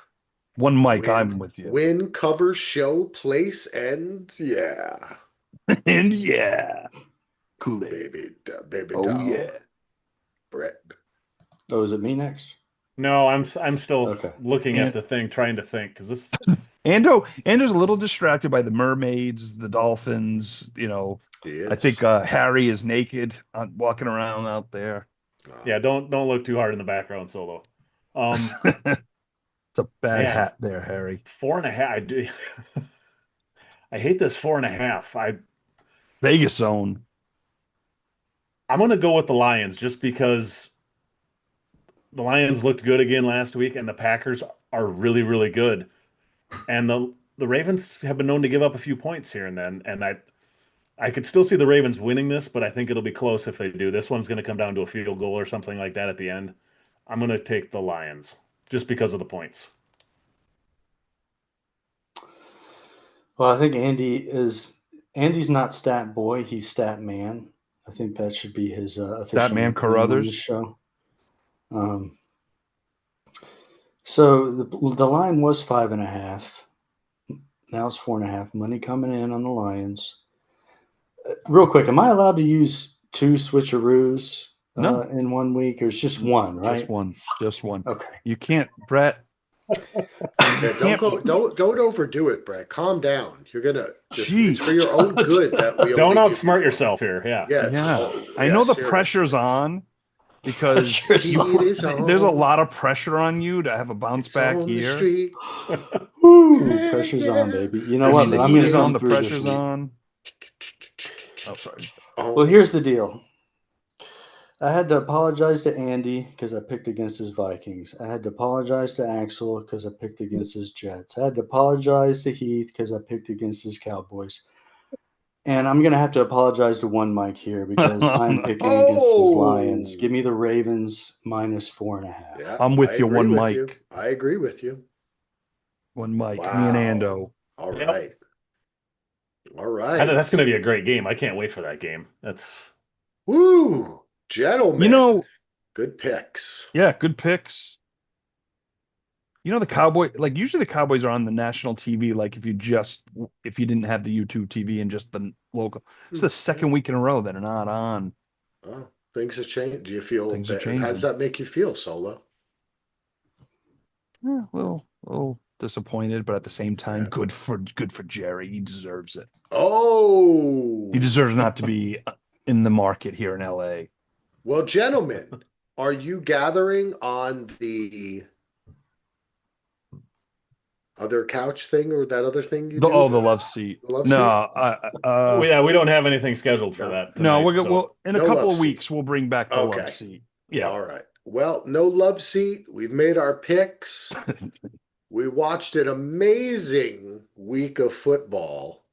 One mic, Win, I'm with you. Win, cover, show, place, and yeah. And yeah. Kool-Aid. Baby Oh, doll. yeah. Brett. Oh, is it me next? No, I'm still Okay. looking And- at the thing, trying to think because this. Ando's a little distracted by the mermaids, the dolphins. You know, He is. I think Harry is naked, walking around out there. Yeah, don't look too hard in the background, Solo. It's a bad Man. hat there, Harry. 4.5. I do. I hate this 4.5. Vegas zone. I'm gonna go with the Lions just because the Lions looked good again last week, and the Packers are really, really good. And the Ravens have been known to give up a few points here and then, and I could still see the Ravens winning this, but I think it'll be close if they do. This one's going to come down to a field goal or something like that at the end. I'm going to take the Lions just because of the points. Well, I think Andy's not stat boy, he's stat man. I think that should be his official Stat man nickname on Carruthers? this show. So the line was 5.5. Now it's 4.5. Money coming in on the Lions. Real quick, am I allowed to use 2 switcheroos No. in 1 week, or it's just one, right? Just one. Okay. You can't, Brett. Yeah, don't overdo it, Brett. Calm down. You're gonna just Jeez. it's for your own good that we Don't only give outsmart you- yourself here. Yeah. Yeah, Yeah. I know the seriously. pressure's on because Pressure's Heat is on. there's a lot of pressure on you to have a bounce It's back on the here. street. Woo, pressure's on, baby. You know I what? mean, the I'm heat gonna is come on, the through this pressure's week. on. Oh, sorry. Oh, Well, here's the deal. I had to apologize to Andy because I picked against his Vikings. I had to apologize to Axel because I picked against his Jets. I had to apologize to Heath because I picked against his Cowboys. And I'm going to have to apologize to one Mike here because I'm picking against his Lions. Give me the Ravens minus 4.5. yeah, I'm with I you, agree one with mic. you. I agree with you. One mic. Me Wow. and Ando. All Yep. right. All right. That's going to be a great game. I can't wait for that game. That's Woo, gentlemen. You know, good picks. yeah, good picks. You know, the Cowboy, like usually the Cowboys are on the national TV. Like if you didn't have the YouTube TV and just the local, it's the second week in a row that are not on. Oh, things have changed. Do you feel Things are that? How does changing. that make you feel, Solo? Yeah, a little disappointed, but at the same time, Yeah. good for Jerry. He deserves it. Oh, He deserves not to be in the market here in LA. well, gentlemen, are you gathering on the other couch thing or that other thing you do? The love seat. The love No, yeah, we don't have anything scheduled for No. that. no, Tonight, so. we'll in a No couple love of seat. weeks we'll bring back the Okay. love seat. Yeah. All right. Well, no love seat. We've made our picks. We watched an amazing week of football.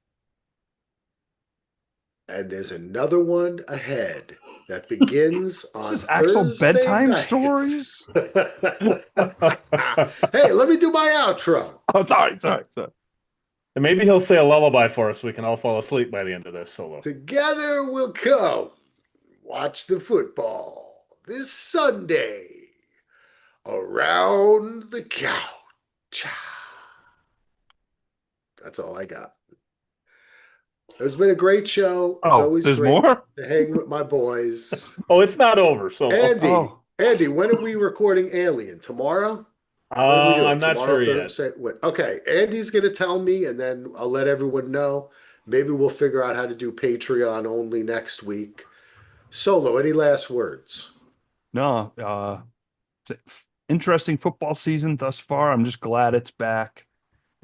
And there's another one ahead that begins on This is Axel Thursday bedtime nights. stories. Hey, let me do my outro. Oh, sorry. And maybe he'll say a lullaby for us. We can all fall asleep by the end of this solo. Together we'll come watch the football this Sunday around the couch. That's all I got. It's been a great show. It's Oh, always there's great more? to hang with my boys. Oh, it's not over. So Andy, when are we recording Alien? Tomorrow? When are we doing? I'm not Tomorrow, sure yet. Thursday? When? Okay, Andy's going to tell me, and then I'll let everyone know. Maybe we'll figure out how to do Patreon only next week. Solo, any last words? No, it's an interesting football season thus far. I'm just glad it's back.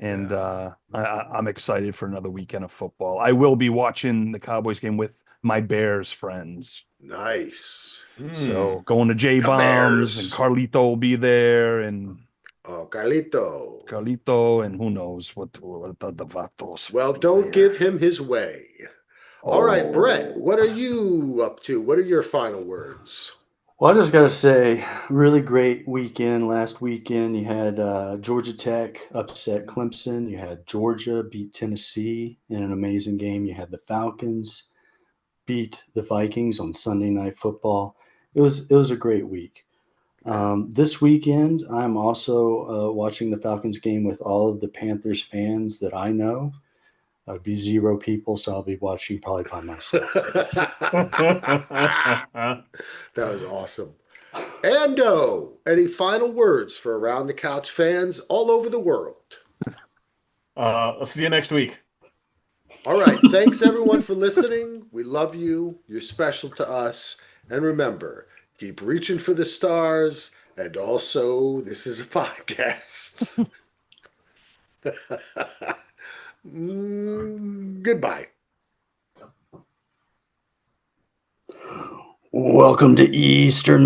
And I'm excited for another weekend of football. I will be watching the Cowboys game with my Bears friends. Nice. So going to J The Bombs and Bears. Carlito will be there and Oh, Carlito. and who knows what the Vatos. Well, will be don't there. give him his way. All right, Brett, Oh. what are you up to? What are your final words? Well, I just got to say, really great weekend. Last weekend, you had Georgia Tech upset Clemson. You had Georgia beat Tennessee in an amazing game. You had the Falcons beat the Vikings on Sunday Night Football. It was a great week. This weekend, I'm also watching the Falcons game with all of the Panthers fans that I know. That would be 0 people, so I'll be watching probably by myself. That was awesome. Ando, any final words for Around the Couch fans all over the world? I'll see you next week. All right. Thanks, everyone, for listening. We love you. You're special to us. And remember, keep reaching for the stars. And also, this is a podcast. Goodbye. Welcome to Eastern